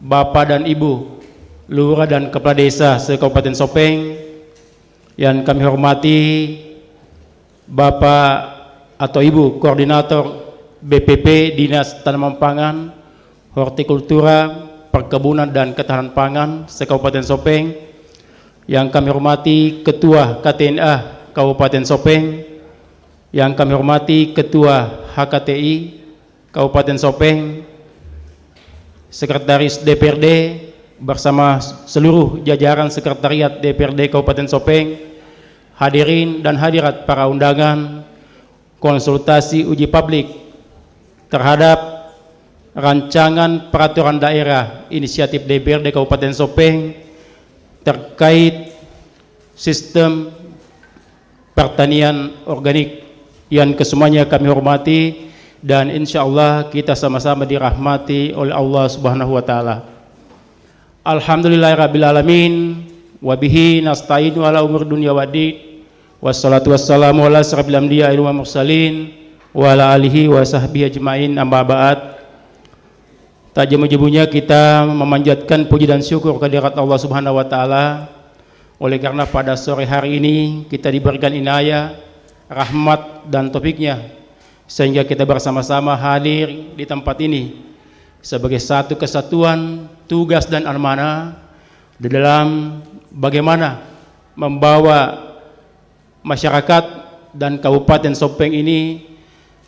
Bapak dan Ibu Lurah dan Kepala Desa se-Kabupaten Sopeng, yang kami hormati Bapak atau Ibu Koordinator BPP Dinas Tanaman Pangan, Hortikultura, Perkebunan dan Ketahanan Pangan se-Kabupaten Sopeng, yang kami hormati Ketua KTNA Kabupaten Sopeng, yang kami hormati Ketua HKTI Kabupaten Sopeng, Sekretaris DPRD bersama seluruh jajaran Sekretariat DPRD Kabupaten Sopeng, hadirin dan hadirat para undangan konsultasi uji publik terhadap rancangan peraturan daerah inisiatif DPRD Kabupaten Sopeng terkait sistem pertanian organik, yang kesemuanya kami hormati dan insya Allah kita sama-sama dirahmati oleh Allah Subhanahu wa Ta'ala. Alhamdulillahirabbil alamin wa bihi nasta'inu ala umur dunya waddin, wassalatu wassalamu ala asyrafil anbiya'i wal mursalin wa ala alihi wa sahbihi ajmain, amma ba'd. Tak jemu-jemunya kita memanjatkan puji dan syukur kehadirat Allah Subhanahu wa Ta'ala oleh karena pada sore hari ini kita diberikan inayah, rahmat dan taufiknya sehingga kita bersama-sama hadir di tempat ini sebagai satu kesatuan tugas dan amanah di dalam bagaimana membawa masyarakat dan Kabupaten Sopeng ini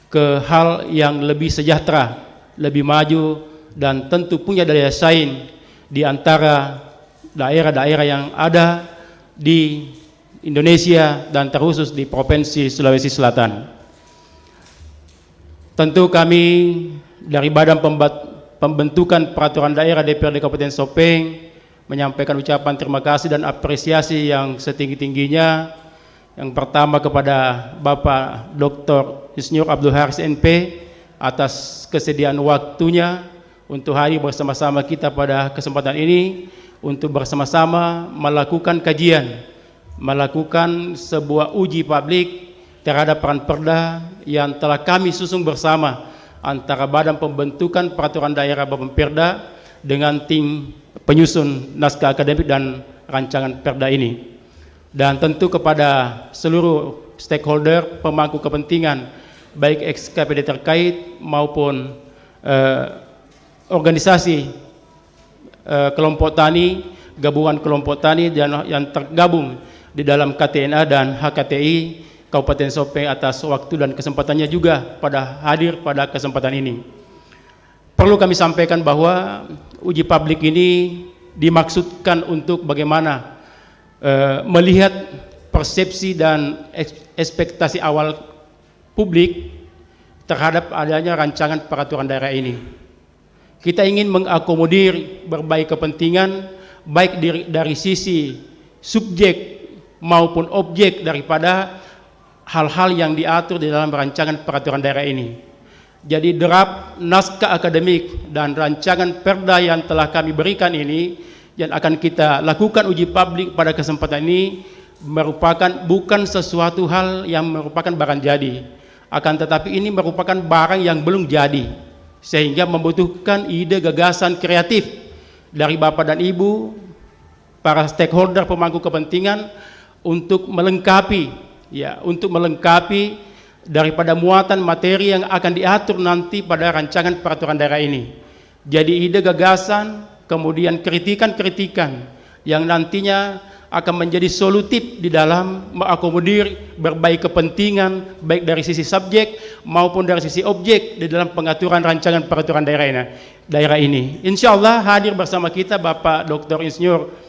ke hal yang lebih sejahtera, lebih maju, dan tentu punya daya saing di antara daerah-daerah yang ada di Indonesia dan terkhusus di Provinsi Sulawesi Selatan. Tentu kami dari Badan Pembentukan Peraturan Daerah DPRD Kabupaten Sopeng menyampaikan ucapan terima kasih dan apresiasi yang setinggi-tingginya. Yang pertama kepada Bapak Dr. Insinyur Abdul Haris NP atas kesediaan waktunya untuk hadir bersama-sama kita pada kesempatan ini untuk bersama-sama melakukan kajian, melakukan sebuah uji publik terhadap Ranperda yang telah kami susun bersama antara Badan Pembentukan Peraturan Daerah Bapemperda dengan tim penyusun naskah akademik dan rancangan perda ini. Dan tentu kepada seluruh stakeholder, pemangku kepentingan, baik SKPD terkait maupun organisasi kelompok tani, gabungan kelompok tani dan yang tergabung di dalam KTNA dan HKTI Kabupaten Sopeng atas waktu dan kesempatannya juga pada hadir pada kesempatan ini. Perlu kami sampaikan bahwa uji publik ini dimaksudkan untuk bagaimana melihat persepsi dan ekspektasi awal publik terhadap adanya rancangan peraturan daerah ini. Kita ingin mengakomodir berbagai kepentingan baik dari sisi subjek maupun objek daripada hal-hal yang diatur di dalam rancangan peraturan daerah ini. Jadi draft naskah akademik dan rancangan perda yang telah kami berikan ini yang akan kita lakukan uji publik pada kesempatan ini merupakan bukan sesuatu hal yang merupakan barang jadi, akan tetapi ini merupakan barang yang belum jadi, sehingga membutuhkan ide gagasan kreatif dari Bapak dan Ibu para stakeholder pemangku kepentingan untuk melengkapi daripada muatan materi yang akan diatur nanti pada rancangan peraturan daerah ini. Jadi ide gagasan, kemudian kritikan-kritikan yang nantinya akan menjadi solutif di dalam mengakomodir berbagai kepentingan baik dari sisi subjek maupun dari sisi objek di dalam pengaturan rancangan peraturan daerah ini. Insya Allah hadir bersama kita Bapak Dr. Insinyur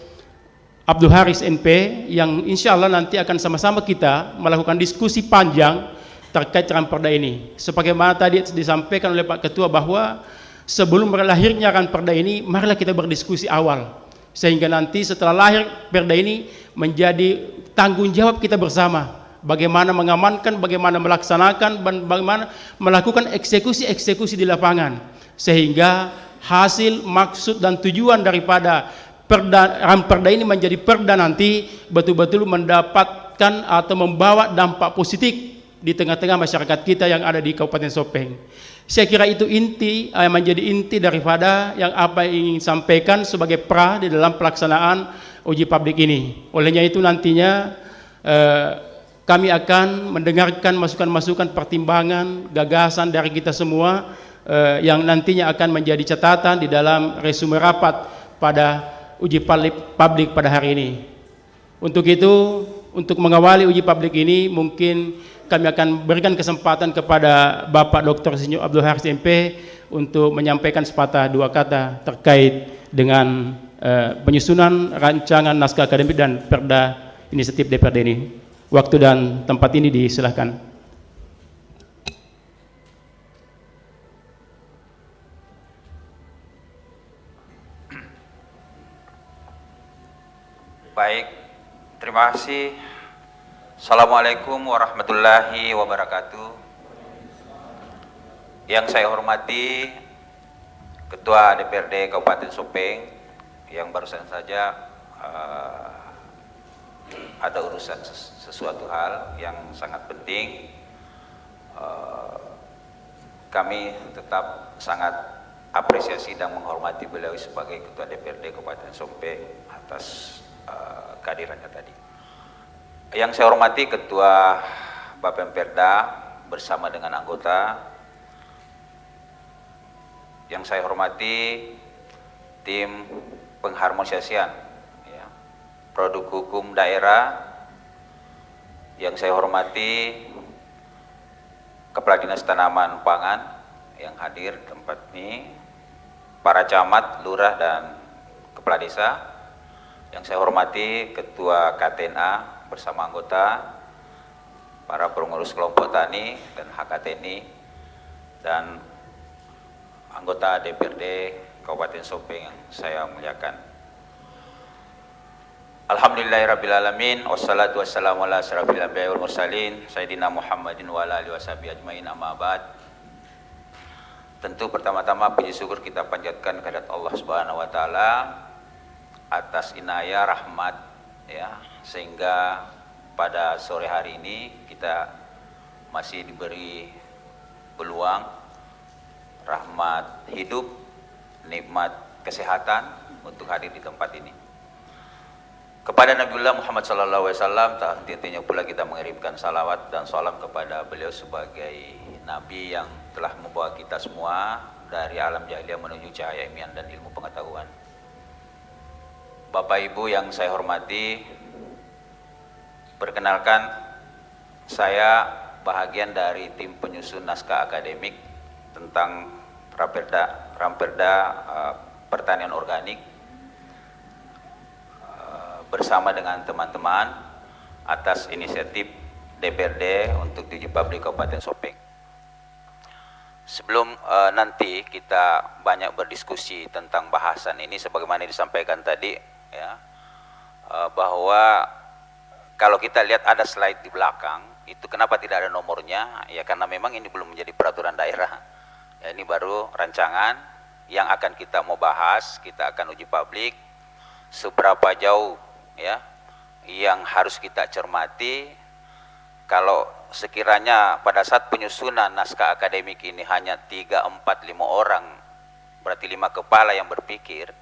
Abdul Haris NP yang insya Allah nanti akan sama-sama kita melakukan diskusi panjang terkait Ranperda ini. Sebagaimana tadi disampaikan oleh Pak Ketua bahwa sebelum lahirnya Ranperda ini, marilah kita berdiskusi awal. Sehingga nanti setelah lahir perda ini menjadi tanggung jawab kita bersama. Bagaimana mengamankan, bagaimana melaksanakan, bagaimana melakukan eksekusi-eksekusi di lapangan. Sehingga hasil, maksud dan tujuan daripada Ranperda ini menjadi perda nanti betul-betul mendapatkan atau membawa dampak positif di tengah-tengah masyarakat kita yang ada di Kabupaten Sopeng. Saya kira itu inti, menjadi inti daripada yang apa yang ingin sampaikan sebagai pra di dalam pelaksanaan uji publik ini. Olehnya itu nantinya kami akan mendengarkan masukan-masukan, pertimbangan, gagasan dari kita semua yang nantinya akan menjadi catatan di dalam resume rapat pada uji publik pada hari ini. Untuk itu, untuk mengawali uji publik ini, mungkin kami akan berikan kesempatan kepada Bapak Dr. Insinyur Abdul Haris MP untuk menyampaikan sepatah dua kata terkait dengan penyusunan rancangan naskah akademik dan perda inisiatif DPRD ini. Waktu dan tempat ini disilahkan. Baik, terima kasih. Assalamualaikum warahmatullahi wabarakatuh. Yang saya hormati Ketua DPRD Kabupaten Sopeng yang barusan saja ada urusan sesuatu hal yang sangat penting. Kami tetap sangat apresiasi dan menghormati beliau sebagai Ketua DPRD Kabupaten Sopeng atas kehadirannya tadi. Yang saya hormati Ketua Bapemperda bersama dengan anggota. Yang saya hormati tim pengharmonisasian ya, produk hukum daerah. Yang saya hormati Kepala Dinas Tanaman Pangan yang hadir di tempat ini, para camat, lurah dan kepala desa. Yang saya hormati Ketua KTNA bersama anggota, para pengurus kelompok tani dan HKTNI, dan anggota DPRD Kabupaten Sopeng yang saya muliakan. Alhamdulillahirrabbilalamin, wassalatu wassalamu ala asyrafil anbiya'i wal mursalin, Sayyidina Muhammadin wa ala alihi washabihi ajmain, amma ba'd. Tentu pertama-tama puji syukur kita panjatkan kehadirat Allah Subhanahu wa taala atas inayah rahmat ya, sehingga pada sore hari ini kita masih diberi peluang rahmat hidup, nikmat kesehatan untuk hadir di tempat ini. Kepada Nabiullah Muhammad SAW, tak henti-hentinya pula kita mengirimkan salawat dan salam kepada beliau sebagai Nabi yang telah membawa kita semua dari alam jahiliyah menuju cahaya iman dan ilmu pengetahuan. Bapak Ibu yang saya hormati, perkenalkan saya bahagian dari tim penyusun naskah akademik tentang Ramperda pertanian organik bersama dengan teman-teman atas inisiatif DPRD untuk uji publik Kabupaten Sopeng. Sebelum nanti kita banyak berdiskusi tentang bahasan ini, sebagaimana disampaikan tadi ya, bahwa kalau kita lihat ada slide di belakang itu, kenapa tidak ada nomornya ya, karena memang ini belum menjadi peraturan daerah ya, ini baru rancangan yang akan kita mau bahas. Kita akan uji publik seberapa jauh ya yang harus kita cermati. Kalau sekiranya pada saat penyusunan naskah akademik ini hanya 3, 4, 5 orang, berarti 5 kepala yang berpikir,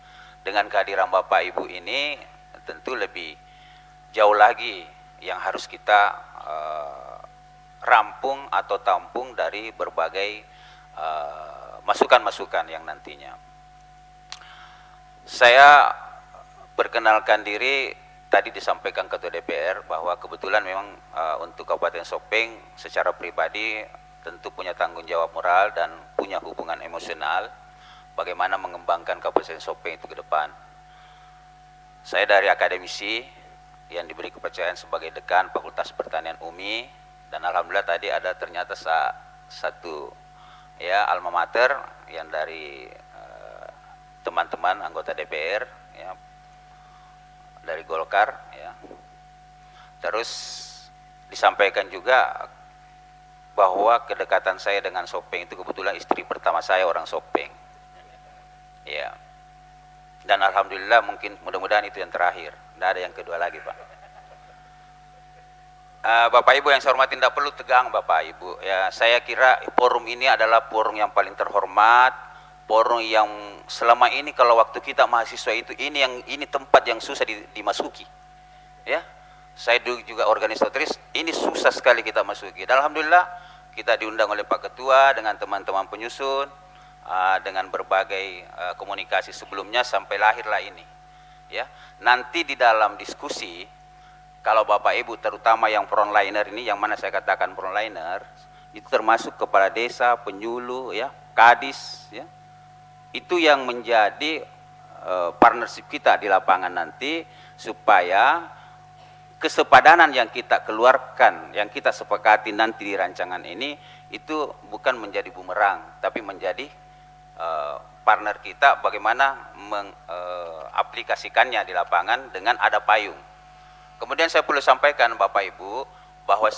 dengan kehadiran Bapak Ibu ini tentu lebih jauh lagi yang harus kita rampung atau tampung dari berbagai masukan-masukan yang nantinya. Saya perkenalkan diri. Tadi disampaikan Ketua DPR bahwa kebetulan memang untuk Kabupaten Sopeng secara pribadi tentu punya tanggung jawab moral dan punya hubungan emosional bagaimana mengembangkan Kabupaten Sopeng itu ke depan. Saya dari akademisi yang diberi kepercayaan sebagai dekan Fakultas Pertanian UMI, dan alhamdulillah tadi ada ternyata satu ya alma mater yang dari teman-teman anggota DPR ya, dari Golkar ya. Terus disampaikan juga bahwa kedekatan saya dengan Sopeng itu kebetulan istri pertama saya orang Sopeng ya, dan alhamdulillah mungkin mudah-mudahan itu yang terakhir, tidak ada yang kedua lagi Pak. Bapak Ibu yang saya hormati, tidak perlu tegang Bapak Ibu. Ya, saya kira forum ini adalah forum yang paling terhormat, forum yang selama ini kalau waktu kita mahasiswa itu ini tempat yang susah dimasuki. Ya, saya dulu juga organisatoris, ini susah sekali kita masuki. Dan alhamdulillah kita diundang oleh Pak Ketua dengan teman-teman penyusun, dengan berbagai komunikasi sebelumnya sampai lahirlah ini. Ya, nanti di dalam diskusi, kalau Bapak Ibu terutama yang frontliner ini, yang mana saya katakan frontliner, itu termasuk kepala desa, penyuluh, ya, kadis, ya, itu yang menjadi partnership kita di lapangan nanti, supaya kesepadanan yang kita keluarkan, yang kita sepakati nanti di rancangan ini, itu bukan menjadi bumerang, tapi menjadi partner kita bagaimana mengaplikasikannya di lapangan dengan ada payung. Kemudian saya perlu sampaikan Bapak Ibu bahwa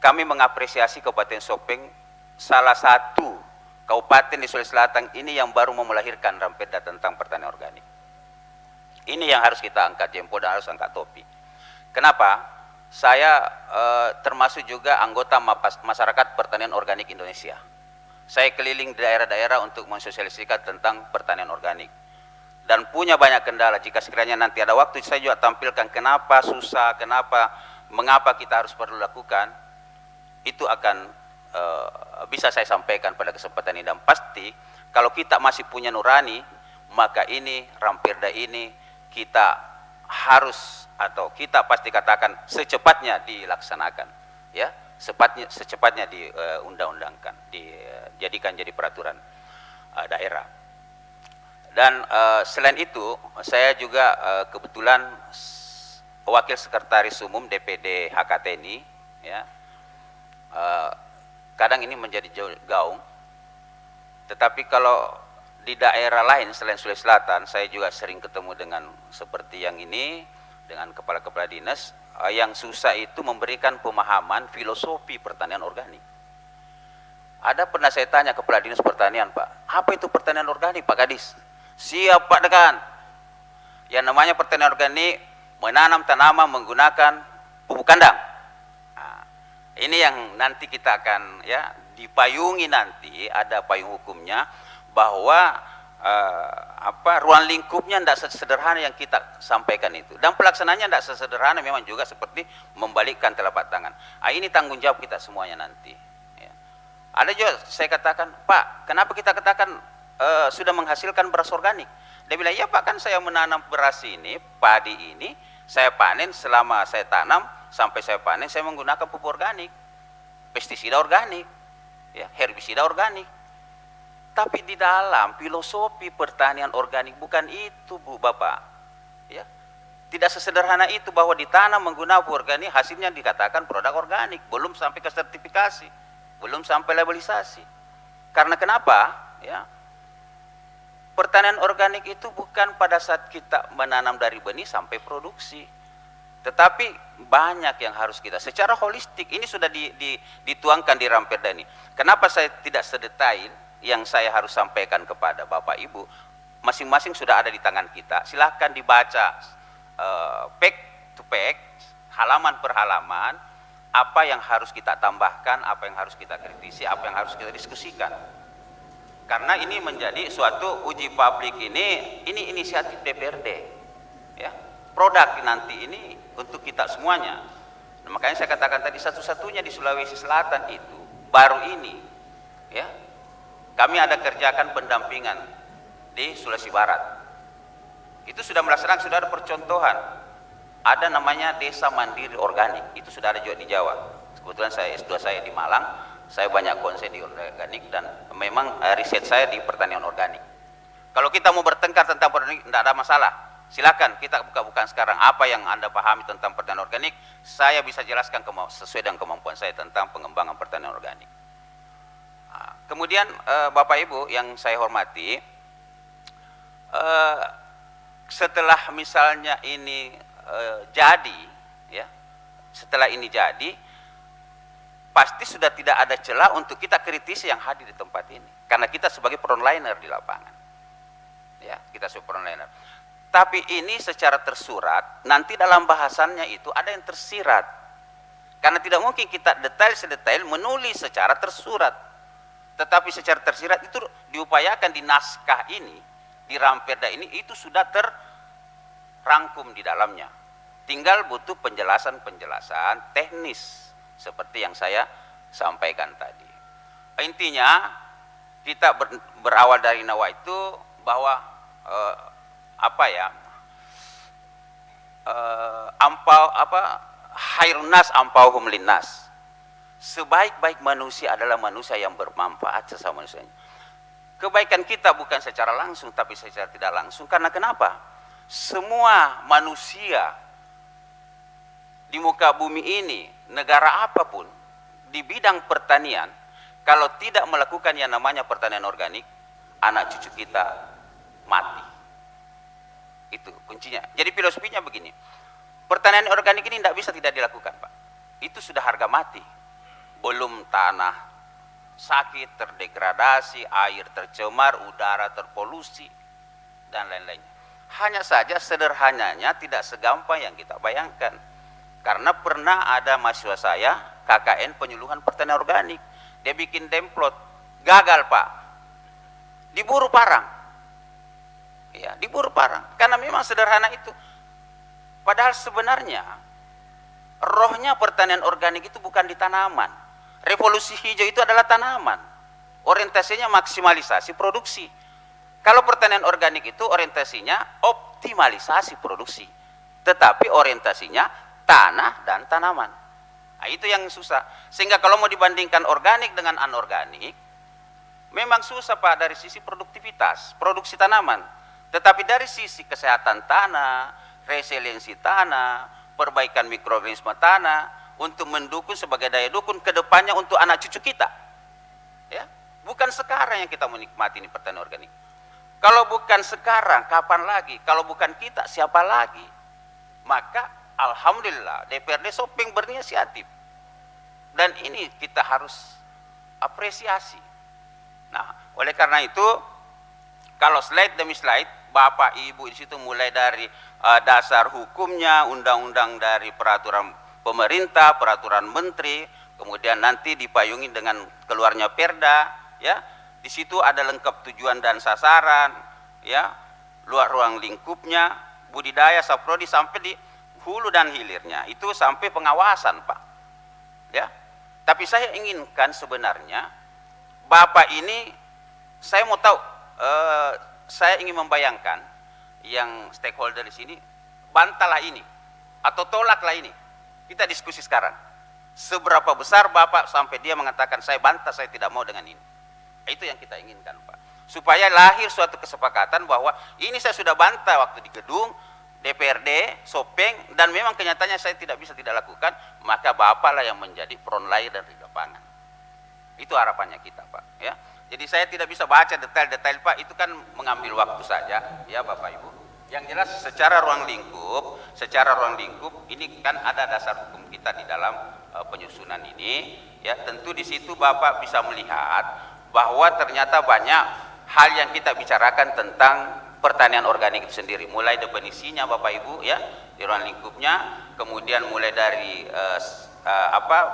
kami mengapresiasi Kabupaten Sopeng, salah satu kabupaten di Sulawesi Selatan ini yang baru mau melahirkan Rampeda tentang pertanian organik. Ini yang harus kita angkat jempol dan harus angkat topi. Kenapa? Saya termasuk juga anggota masyarakat pertanian organik Indonesia. Saya keliling daerah-daerah untuk mensosialisasikan tentang pertanian organik. Dan punya banyak kendala. Jika sekiranya nanti ada waktu, saya juga tampilkan kenapa susah, mengapa kita harus perlu lakukan. Itu akan bisa saya sampaikan pada kesempatan ini. Dan pasti kalau kita masih punya nurani, maka ini Ramperda ini kita harus, atau kita pasti katakan secepatnya dilaksanakan, ya, secepatnya diundang-undangkan, dijadikan jadi peraturan daerah. Dan selain itu, saya juga kebetulan wakil sekretaris umum DPD HKTNI, ya. Kadang ini menjadi gaung, tetapi kalau di daerah lain selain Sulawesi Selatan, saya juga sering ketemu dengan seperti yang ini, dengan kepala-kepala dinas, yang susah itu memberikan pemahaman filosofi pertanian organik. Ada pernah saya tanya kepala dinas pertanian, Pak, apa itu pertanian organik, Pak Kadis? Siap Pak Dekan. Yang namanya pertanian organik, menanam tanaman menggunakan pupuk kandang. Nah, ini yang nanti kita akan, ya, dipayungi nanti, ada payung hukumnya, bahwa ruang lingkupnya tidak sesederhana yang kita sampaikan itu, dan pelaksanaannya tidak sesederhana memang juga seperti membalikkan telapak tangan. Ini tanggung jawab kita semuanya nanti, ya. Ada juga saya katakan, Pak, kenapa kita katakan sudah menghasilkan beras organik? Dia bilang, ya Pak, kan saya menanam beras ini, padi ini, saya panen, selama saya tanam sampai saya panen, saya menggunakan pupuk organik, pestisida organik, ya, herbisida organik. Tapi di dalam filosofi pertanian organik bukan itu, Bu, Bapak, ya. Tidak sesederhana itu bahwa ditanam menggunakan pupuk organik, hasilnya dikatakan produk organik, belum sampai ke sertifikasi, belum sampai labelisasi. Karena kenapa? Ya, pertanian organik itu bukan pada saat kita menanam dari benih sampai produksi, tetapi banyak yang harus kita secara holistik. Ini sudah dituangkan di Ramperda ini. Kenapa saya tidak sedetail yang saya harus sampaikan kepada Bapak Ibu? Masing-masing sudah ada di tangan kita. Silahkan dibaca pack to pack, halaman per halaman, apa yang harus kita tambahkan, apa yang harus kita kritisi, apa yang harus kita diskusikan. Karena ini menjadi suatu uji publik, ini inisiatif DPRD, ya, produk nanti ini untuk kita semuanya. Nah, makanya saya katakan tadi, satu-satunya di Sulawesi Selatan itu baru ini, ya, kami ada kerjakan pendampingan di Sulawesi Barat. Itu sudah melaksanakan, sudah ada percontohan. Ada namanya desa mandiri organik, itu sudah ada juga di Jawa. Kebetulan saya S2 saya di Malang. Saya banyak konsen di organik dan memang riset saya di pertanian organik. Kalau kita mau bertengkar tentang organik, tidak ada masalah. Silakan kita buka-bukaan sekarang apa yang Anda pahami tentang pertanian organik. Saya bisa jelaskan sesuai dengan kemampuan saya tentang pengembangan pertanian organik. Kemudian Bapak Ibu yang saya hormati, setelah misalnya ini jadi, ya, setelah ini jadi, pasti sudah tidak ada celah untuk kita kritisi yang hadir di tempat ini, karena kita sebagai frontliner di lapangan, ya, kita sebagai frontliner. Tapi ini secara tersurat, nanti dalam bahasannya itu ada yang tersirat, Karena tidak mungkin kita sedetail menulis secara tersurat. Tetapi secara tersirat itu diupayakan di naskah ini, di Ramperda ini, itu sudah terrangkum di dalamnya. Tinggal butuh penjelasan-penjelasan teknis seperti yang saya sampaikan tadi. Intinya kita berawal dari nawa itu bahwa khairun nas ampauhum linnas. Sebaik-baik manusia adalah manusia yang bermanfaat sesama manusianya. Kebaikan kita bukan secara langsung tapi secara tidak langsung. Karena kenapa? Semua manusia di muka bumi ini, negara apapun, di bidang pertanian, kalau tidak melakukan yang namanya pertanian organik, anak cucu kita mati. Itu kuncinya. Jadi filosofinya begini, pertanian organik ini tidak bisa tidak dilakukan, Pak. Itu sudah harga mati. Belum tanah sakit, terdegradasi, air tercemar, udara terpolusi, dan lain-lainnya. Hanya saja sederhananya tidak segampang yang kita bayangkan. Karena pernah ada mahasiswa saya, KKN penyuluhan pertanian organik. Dia bikin template, gagal Pak. Diburu parang. Ya, diburu parang. Karena memang sederhana itu. Padahal sebenarnya rohnya pertanian organik itu bukan di tanaman. Revolusi hijau itu adalah tanaman. Orientasinya maksimalisasi produksi. Kalau pertanian organik itu orientasinya optimalisasi produksi. Tetapi orientasinya tanah dan tanaman. Nah, itu yang susah. Sehingga kalau mau dibandingkan organik dengan anorganik, memang susah Pak dari sisi produktivitas, produksi tanaman. Tetapi dari sisi kesehatan tanah, resiliensi tanah, perbaikan mikroorganisme tanah, untuk mendukung sebagai daya dukung ke depannya untuk anak cucu kita. Ya, bukan sekarang yang kita menikmati ini pertanian organik. Kalau bukan sekarang, kapan lagi? Kalau bukan kita, siapa lagi? Maka alhamdulillah DPRD Sopeng berinisiatif. Dan ini kita harus apresiasi. Nah, oleh karena itu, kalau slide demi slide, Bapak Ibu di situ mulai dari dasar hukumnya, undang-undang dari peraturan pemerintah, peraturan menteri, kemudian nanti dipayungi dengan keluarnya Perda, ya. Di situ ada lengkap tujuan dan sasaran, ya, luar ruang lingkupnya, budidaya, saprodi sampai di hulu dan hilirnya. Itu sampai pengawasan, Pak. Ya. Tapi saya inginkan sebenarnya Bapak ini, saya mau tahu, saya ingin membayangkan yang stakeholder di sini, bantahlah ini atau tolaklah ini. Kita diskusi sekarang. Seberapa besar Bapak sampai dia mengatakan saya bantah, saya tidak mau dengan ini. Itu yang kita inginkan, Pak. Supaya lahir suatu kesepakatan bahwa ini saya sudah bantah waktu di gedung DPRD Sopeng dan memang kenyataannya saya tidak bisa tidak lakukan, maka Bapaklah yang menjadi frontline dari lapangan. Itu harapannya kita, Pak, ya. Jadi saya tidak bisa baca detail-detail, Pak, itu kan mengambil waktu saja, ya Bapak Ibu. Yang jelas secara ruang lingkup ini kan ada dasar hukum kita di dalam penyusunan ini, ya. Tentu di situ Bapak bisa melihat bahwa ternyata banyak hal yang kita bicarakan tentang pertanian organik itu sendiri, mulai definisinya Bapak Ibu, ya, di ruang lingkupnya, kemudian mulai dari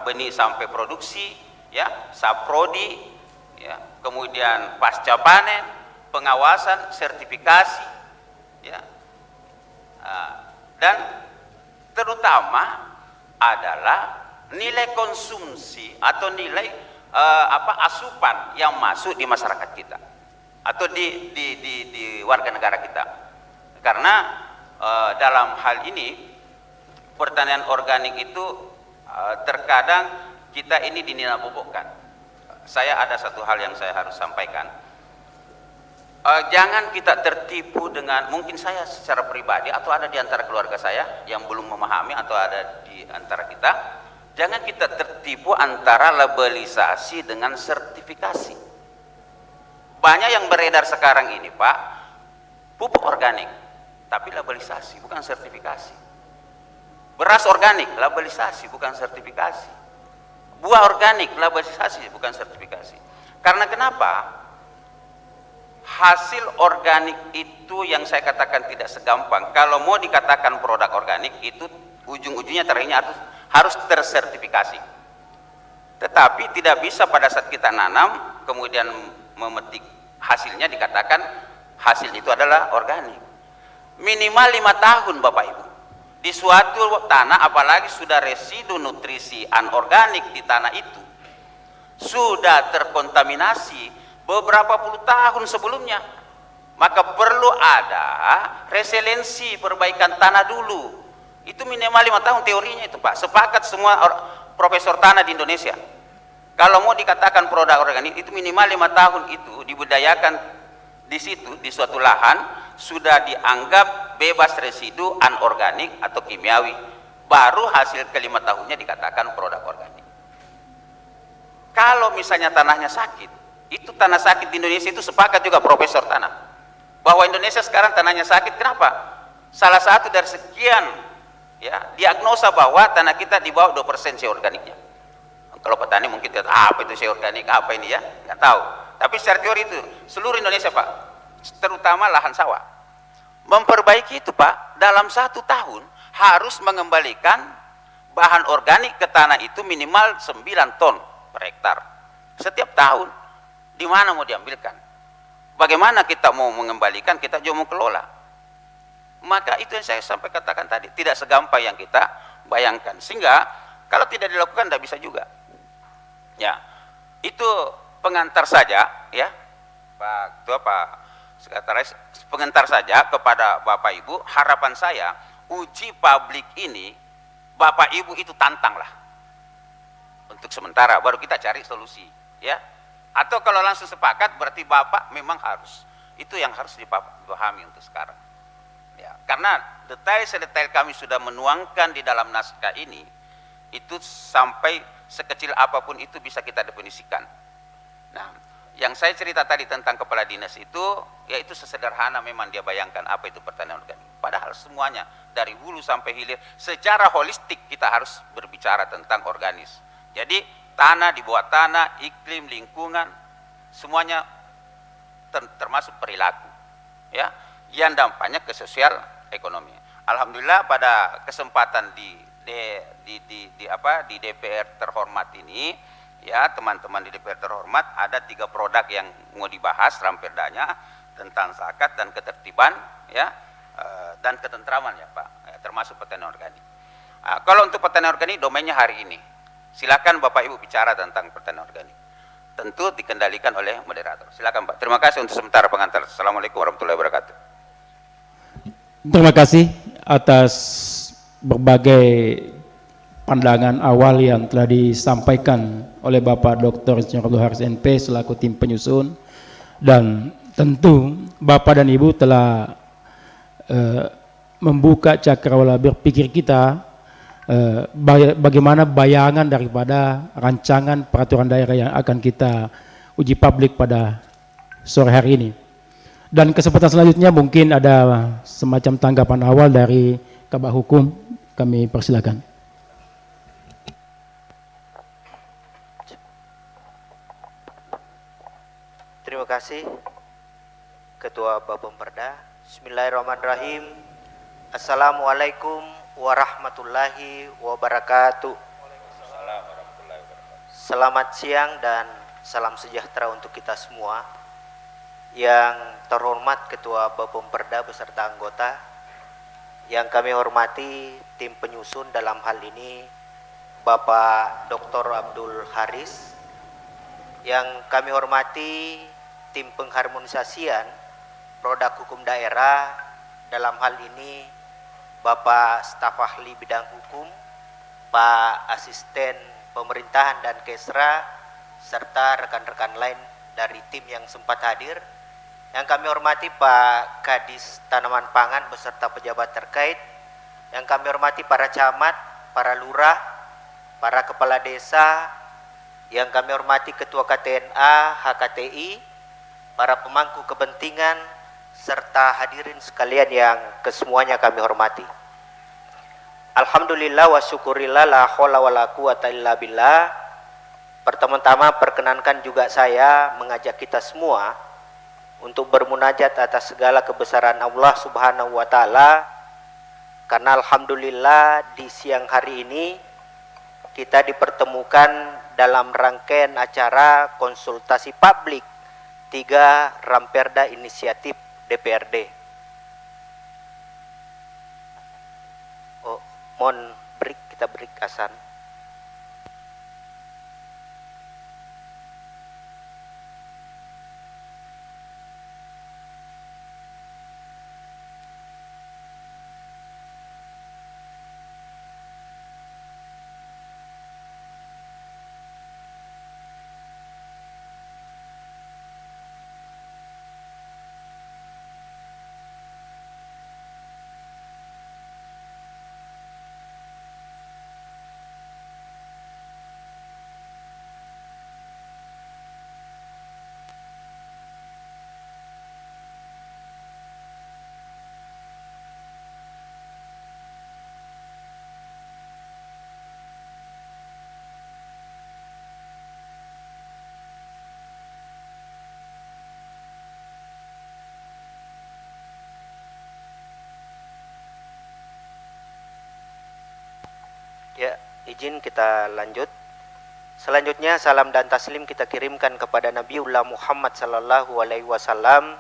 benih sampai produksi, ya, saprodi, ya, kemudian pasca panen, pengawasan, sertifikasi, ya, dan terutama adalah nilai konsumsi atau nilai asupan yang masuk di masyarakat kita atau di warga negara kita. Karena dalam hal ini pertanian organik itu terkadang kita ini dinilai-bobokkan. Saya ada satu hal yang saya harus sampaikan. Jangan kita tertipu dengan, mungkin saya secara pribadi atau ada di antara keluarga saya yang belum memahami atau ada di antara kita, jangan kita tertipu antara labelisasi dengan sertifikasi. Banyak yang beredar sekarang ini, Pak, pupuk organik, tapi labelisasi, bukan sertifikasi. Beras organik, labelisasi, bukan sertifikasi. Buah organik, labelisasi, bukan sertifikasi. Karena kenapa? Hasil organik itu yang saya katakan tidak segampang. Kalau mau dikatakan produk organik itu ujung-ujungnya terakhirnya harus tersertifikasi. Tetapi tidak bisa pada saat kita nanam kemudian memetik hasilnya dikatakan hasil itu adalah organik. Minimal 5 tahun Bapak Ibu di suatu tanah, apalagi sudah residu nutrisi anorganik di tanah itu sudah terkontaminasi beberapa puluh tahun sebelumnya, maka perlu ada resiliensi perbaikan tanah dulu. Itu minimal 5 tahun teorinya itu Pak, sepakat semua profesor tanah di Indonesia. Kalau mau dikatakan produk organik itu minimal 5 tahun itu dibudidayakan di situ, di suatu lahan sudah dianggap bebas residu anorganik atau kimiawi, baru hasil ke-5 tahunnya dikatakan produk organik. Kalau misalnya tanahnya sakit, itu tanah sakit di Indonesia itu sepakat juga profesor tanah bahwa Indonesia sekarang tanahnya sakit. Kenapa? Salah satu dari sekian ya diagnosa bahwa tanah kita di bawah 2% C organiknya. Kalau petani mungkin tidak apa itu C organik, apa ini ya, nggak tahu. Tapi secara teori itu seluruh Indonesia Pak, terutama lahan sawah, memperbaiki itu Pak, dalam 1 tahun harus mengembalikan bahan organik ke tanah itu minimal 9 ton per hektar setiap tahun. Di mana mau diambilkan? Bagaimana kita mau mengembalikan, kita juga mau kelola? Maka itu yang saya sampai katakan tadi, tidak segampang yang kita bayangkan, sehingga kalau tidak dilakukan tidak bisa juga ya. Itu pengantar saja ya Pak Ketua, Pak Sekretaris, pengantar saja kepada Bapak Ibu. Harapan saya uji publik ini Bapak Ibu itu tantanglah untuk sementara, baru kita cari solusi ya. Atau kalau langsung sepakat berarti Bapak memang harus, itu yang harus dipahami untuk sekarang ya. Karena detail-detail kami sudah menuangkan di dalam naskah ini, itu sampai sekecil apapun itu bisa kita definisikan. Nah, yang saya cerita tadi tentang kepala dinas itu, yaitu sesederhana memang dia bayangkan apa itu pertanian organik. Padahal semuanya dari hulu sampai hilir secara holistik kita harus berbicara tentang organis. Jadi tanah, di bawah tanah, iklim, lingkungan, semuanya termasuk perilaku ya, yang dampaknya ke sosial ekonomi. Alhamdulillah pada kesempatan di DPR terhormat ini ya, teman-teman di DPR terhormat, ada 3 produk yang mau dibahas ramperdanya tentang zakat dan ketertiban ya, dan ketentraman ya Pak ya, termasuk pertanian organik. Kalau untuk pertanian organik domainnya hari ini, silakan Bapak Ibu bicara tentang pertanian organik, tentu dikendalikan oleh moderator. Silakan Pak. Terima kasih untuk sementara pengantar. Assalamualaikum warahmatullahi wabarakatuh. Terima kasih atas berbagai pandangan awal yang telah disampaikan oleh Bapak Dr. Insinyur Abdul Haris NP selaku tim penyusun, dan tentu Bapak dan Ibu telah membuka cakrawala berpikir kita bagaimana bayangan daripada rancangan peraturan daerah yang akan kita uji publik pada sore hari ini. Dan kesempatan selanjutnya mungkin ada semacam tanggapan awal dari Kabak Hukum, kami persilakan. Terima kasih Ketua Bapemperda. Bismillahirrahmanirrahim. Assalamualaikum warahmatullahi wabarakatuh. Selamat siang dan salam sejahtera untuk kita semua. Yang terhormat Ketua Bapemperda beserta anggota, yang kami hormati tim penyusun dalam hal ini Bapak Dr. Abdul Haris, yang kami hormati tim pengharmonisasian produk hukum daerah, dalam hal ini Bapak Staf Ahli Bidang Hukum, Pak Asisten Pemerintahan dan Kesra, serta rekan-rekan lain dari tim yang sempat hadir. Yang kami hormati Pak Kadis Tanaman Pangan beserta pejabat terkait, yang kami hormati para camat, para lurah, para kepala desa, yang kami hormati Ketua KTNA, HKTI, para pemangku kepentingan, serta hadirin sekalian yang kesemuanya kami hormati. Alhamdulillah wa syukurillah la haula wala quwata illa billah. Pertama-tama perkenankan juga saya mengajak kita semua untuk bermunajat atas segala kebesaran Allah Subhanahu wa taala, karena alhamdulillah di siang hari ini kita dipertemukan dalam rangkaian acara konsultasi publik 3 Ramperda Inisiatif DPRD. Oh, mohon kita break Hasan. Ya, izin kita lanjut. Selanjutnya salam dan taslim kita kirimkan kepada Nabiullah Muhammad sallallahu alaihi wasallam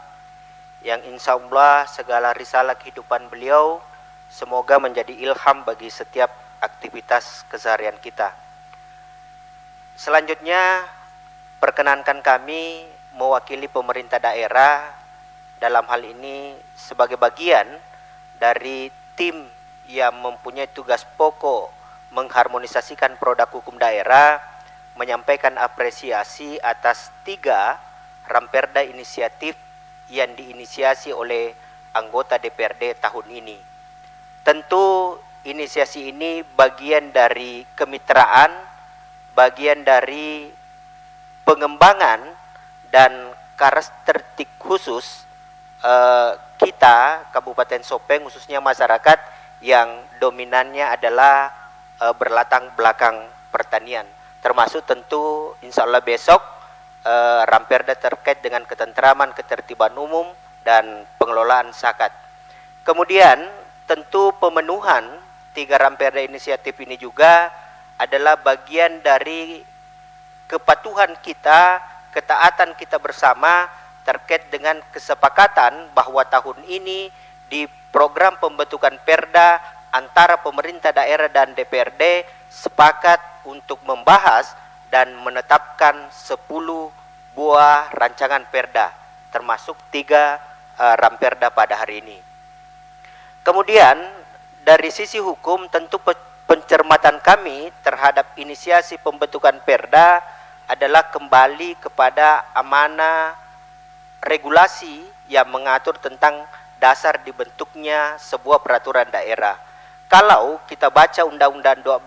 yang insya Allah segala risalah kehidupan beliau semoga menjadi ilham bagi setiap aktivitas keseharian kita. Selanjutnya perkenankan kami mewakili pemerintah daerah dalam hal ini sebagai bagian dari tim yang mempunyai tugas pokok mengharmonisasikan produk hukum daerah, menyampaikan apresiasi atas 3 Ramperda Inisiatif yang diinisiasi oleh anggota DPRD tahun ini. Tentu inisiasi ini bagian dari kemitraan, bagian dari pengembangan dan karakteristik khusus kita Kabupaten Sopeng, khususnya masyarakat yang dominannya adalah berlatang belakang pertanian, termasuk tentu insya Allah besok Ramperda terkait dengan ketentraman, ketertiban umum dan pengelolaan zakat. Kemudian tentu pemenuhan 3 Ramperda Inisiatif ini juga adalah bagian dari kepatuhan kita, ketaatan kita bersama terkait dengan kesepakatan bahwa tahun ini di program pembentukan Perda antara pemerintah daerah dan DPRD sepakat untuk membahas dan menetapkan 10 buah rancangan Perda, termasuk 3 Ramperda pada hari ini. Kemudian dari sisi hukum tentu pencermatan kami terhadap inisiasi pembentukan Perda adalah kembali kepada amanah regulasi yang mengatur tentang dasar dibentuknya sebuah peraturan daerah. Kalau kita baca Undang-Undang 12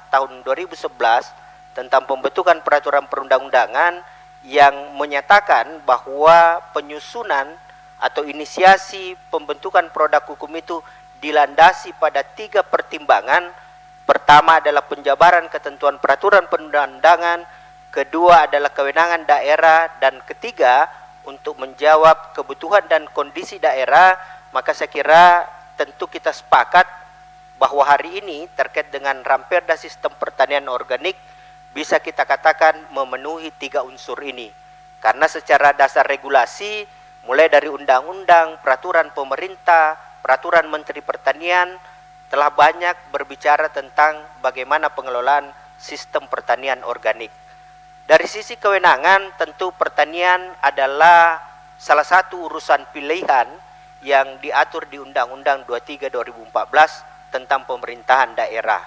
tahun 2011 tentang pembentukan peraturan perundang-undangan yang menyatakan bahwa penyusunan atau inisiasi pembentukan produk hukum itu dilandasi pada 3 pertimbangan. Pertama adalah penjabaran ketentuan peraturan perundang-undangan, kedua adalah kewenangan daerah, dan ketiga untuk menjawab kebutuhan dan kondisi daerah. Maka saya kira tentu kita sepakat bahwa hari ini terkait dengan Ramperda Sistem Pertanian Organik bisa kita katakan memenuhi 3 unsur ini. Karena secara dasar regulasi mulai dari undang-undang, peraturan pemerintah, peraturan Menteri Pertanian telah banyak berbicara tentang bagaimana pengelolaan sistem pertanian organik. Dari sisi kewenangan tentu pertanian adalah salah satu urusan pilihan yang diatur di Undang-Undang 23 2014 tentang pemerintahan daerah,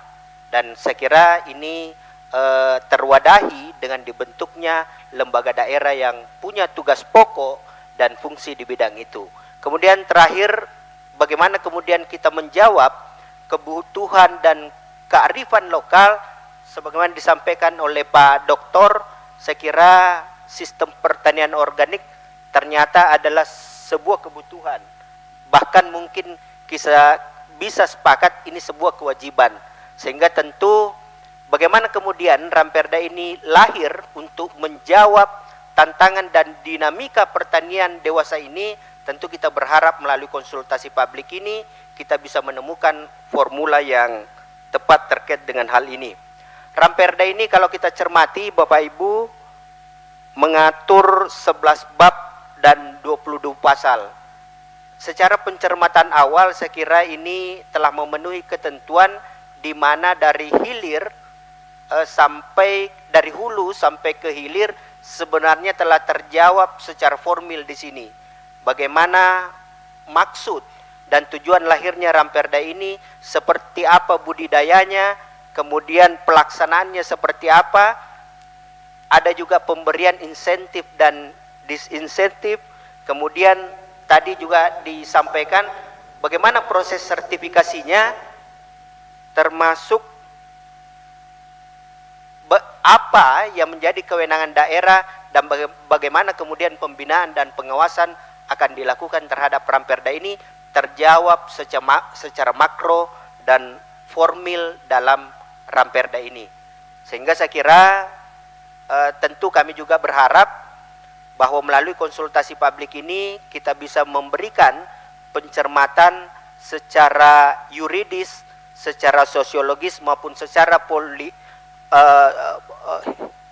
dan saya kira ini terwadahi dengan dibentuknya lembaga daerah yang punya tugas pokok dan fungsi di bidang itu. Kemudian terakhir, bagaimana kemudian kita menjawab kebutuhan dan kearifan lokal sebagaimana disampaikan oleh Pak Doktor. Saya kira sistem pertanian organik ternyata adalah sebuah kebutuhan, bahkan mungkin kita bisa sepakat ini sebuah kewajiban, sehingga tentu bagaimana kemudian Ramperda ini lahir untuk menjawab tantangan dan dinamika pertanian dewasa ini. Tentu kita berharap melalui konsultasi publik ini kita bisa menemukan formula yang tepat terkait dengan hal ini. Ramperda ini kalau kita cermati Bapak Ibu mengatur 11 bab dan 22 pasal. Secara pencermatan awal saya kira ini telah memenuhi ketentuan di mana dari hilir sampai dari hulu sampai ke hilir sebenarnya telah terjawab secara formil di sini. Bagaimana maksud dan tujuan lahirnya Ramperda ini, seperti apa budidayanya, kemudian pelaksanaannya seperti apa, ada juga pemberian insentif dan disinsentif, kemudian tadi juga disampaikan bagaimana proses sertifikasinya, termasuk apa yang menjadi kewenangan daerah dan bagaimana kemudian pembinaan dan pengawasan akan dilakukan terhadap Ramperda ini terjawab secara makro dan formil dalam Ramperda ini. Sehingga saya kira tentu kami juga berharap bahwa melalui konsultasi publik ini kita bisa memberikan pencermatan secara yuridis, secara sosiologis maupun secara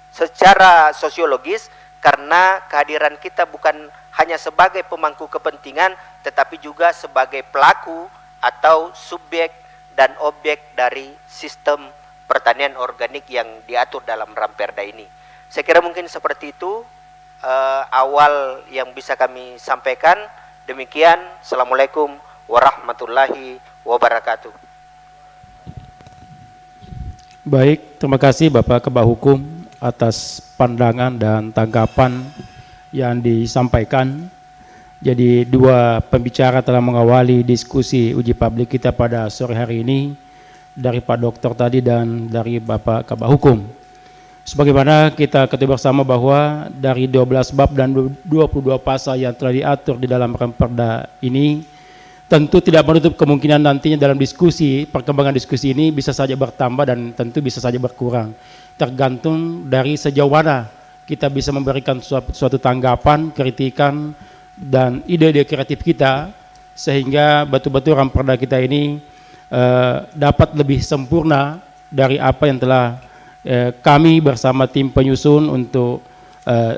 secara sosiologis, karena kehadiran kita bukan hanya sebagai pemangku kepentingan tetapi juga sebagai pelaku atau subjek dan objek dari sistem pertanian organik yang diatur dalam Ramperda ini. Saya kira mungkin seperti itu awal yang bisa kami sampaikan. Demikian, Assalamualaikum warahmatullahi wabarakatuh. Baik, terima kasih Bapak Kabak Hukum atas pandangan dan tanggapan yang disampaikan. Jadi dua pembicara telah mengawali diskusi uji publik kita pada sore hari ini, dari Pak Dokter tadi dan dari Bapak Kabak Hukum. Sebagaimana kita ketahui bersama bahwa dari 12 bab dan 22 pasal yang telah diatur di dalam Ramperda ini, tentu tidak menutup kemungkinan nantinya dalam diskusi, perkembangan diskusi ini bisa saja bertambah dan tentu bisa saja berkurang. Tergantung dari sejauh mana kita bisa memberikan suatu tanggapan, kritikan, dan ide-ide kreatif kita, sehingga betul-betul Ramperda kita ini dapat lebih sempurna dari apa yang telah kami bersama tim penyusun untuk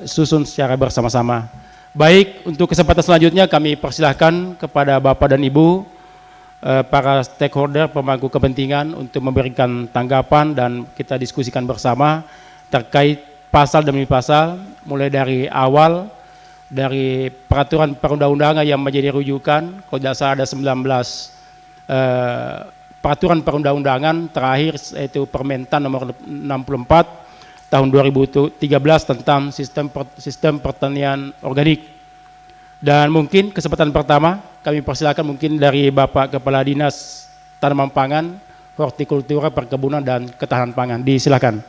susun secara bersama-sama. Baik, untuk kesempatan selanjutnya kami persilahkan kepada Bapak dan Ibu para stakeholder pemangku kepentingan untuk memberikan tanggapan dan kita diskusikan bersama terkait pasal demi pasal, mulai dari awal dari peraturan perundang-undangan yang menjadi rujukan. Kalau tidak salah ada 19 peraturan perundang-undangan terakhir, yaitu Permentan nomor 64 tahun 2013 tentang sistem pertanian organik. Dan mungkin kesempatan pertama kami persilakan mungkin dari Bapak Kepala Dinas Tanaman Pangan, Hortikultura, Perkebunan dan Ketahanan Pangan. Disilakan.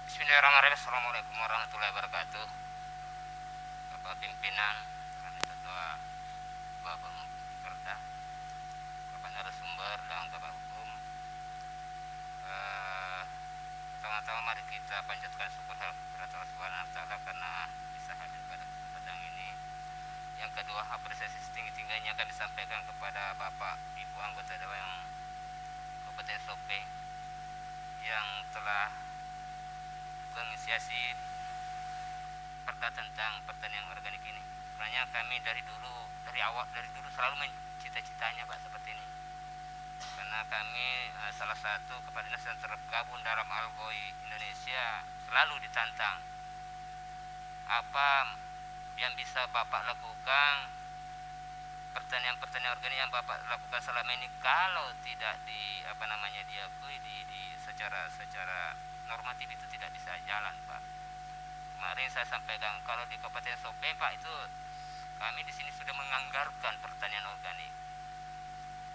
Bismillahirrahmanirrahim. Assalamualaikum warahmatullahi wabarakatuh. Bapak pimpinan, kami ketua Bapak Perda, Bapak narasumber dan Bapak Hukum. Pertama-tama mari kita panjatkan syukur kepada Allah Subhanahu wa taala karena bisa hadir pada kesempatan ini. Yang kedua, apresiasi setinggi-tingginya akan disampaikan kepada Bapak Ibu anggota Dewan Kabupaten Sopeng yang telah menginisiasi perda tentang pertanian organik ini. Sebenarnya kami dari dulu selalu mencita-citanya Pak seperti ini. Karena kami salah satu kepala dinas yang tergabung dalam Algoi Indonesia selalu ditantang apa yang bisa Bapak lakukan, pertanian organik yang Bapak lakukan selama ini kalau tidak diakui secara normatif itu tidak bisa jalan Pak. Kemarin saya sampaikan kalau di Kabupaten Sopeng Pak itu kami di sini sudah menganggarkan pertanian organik.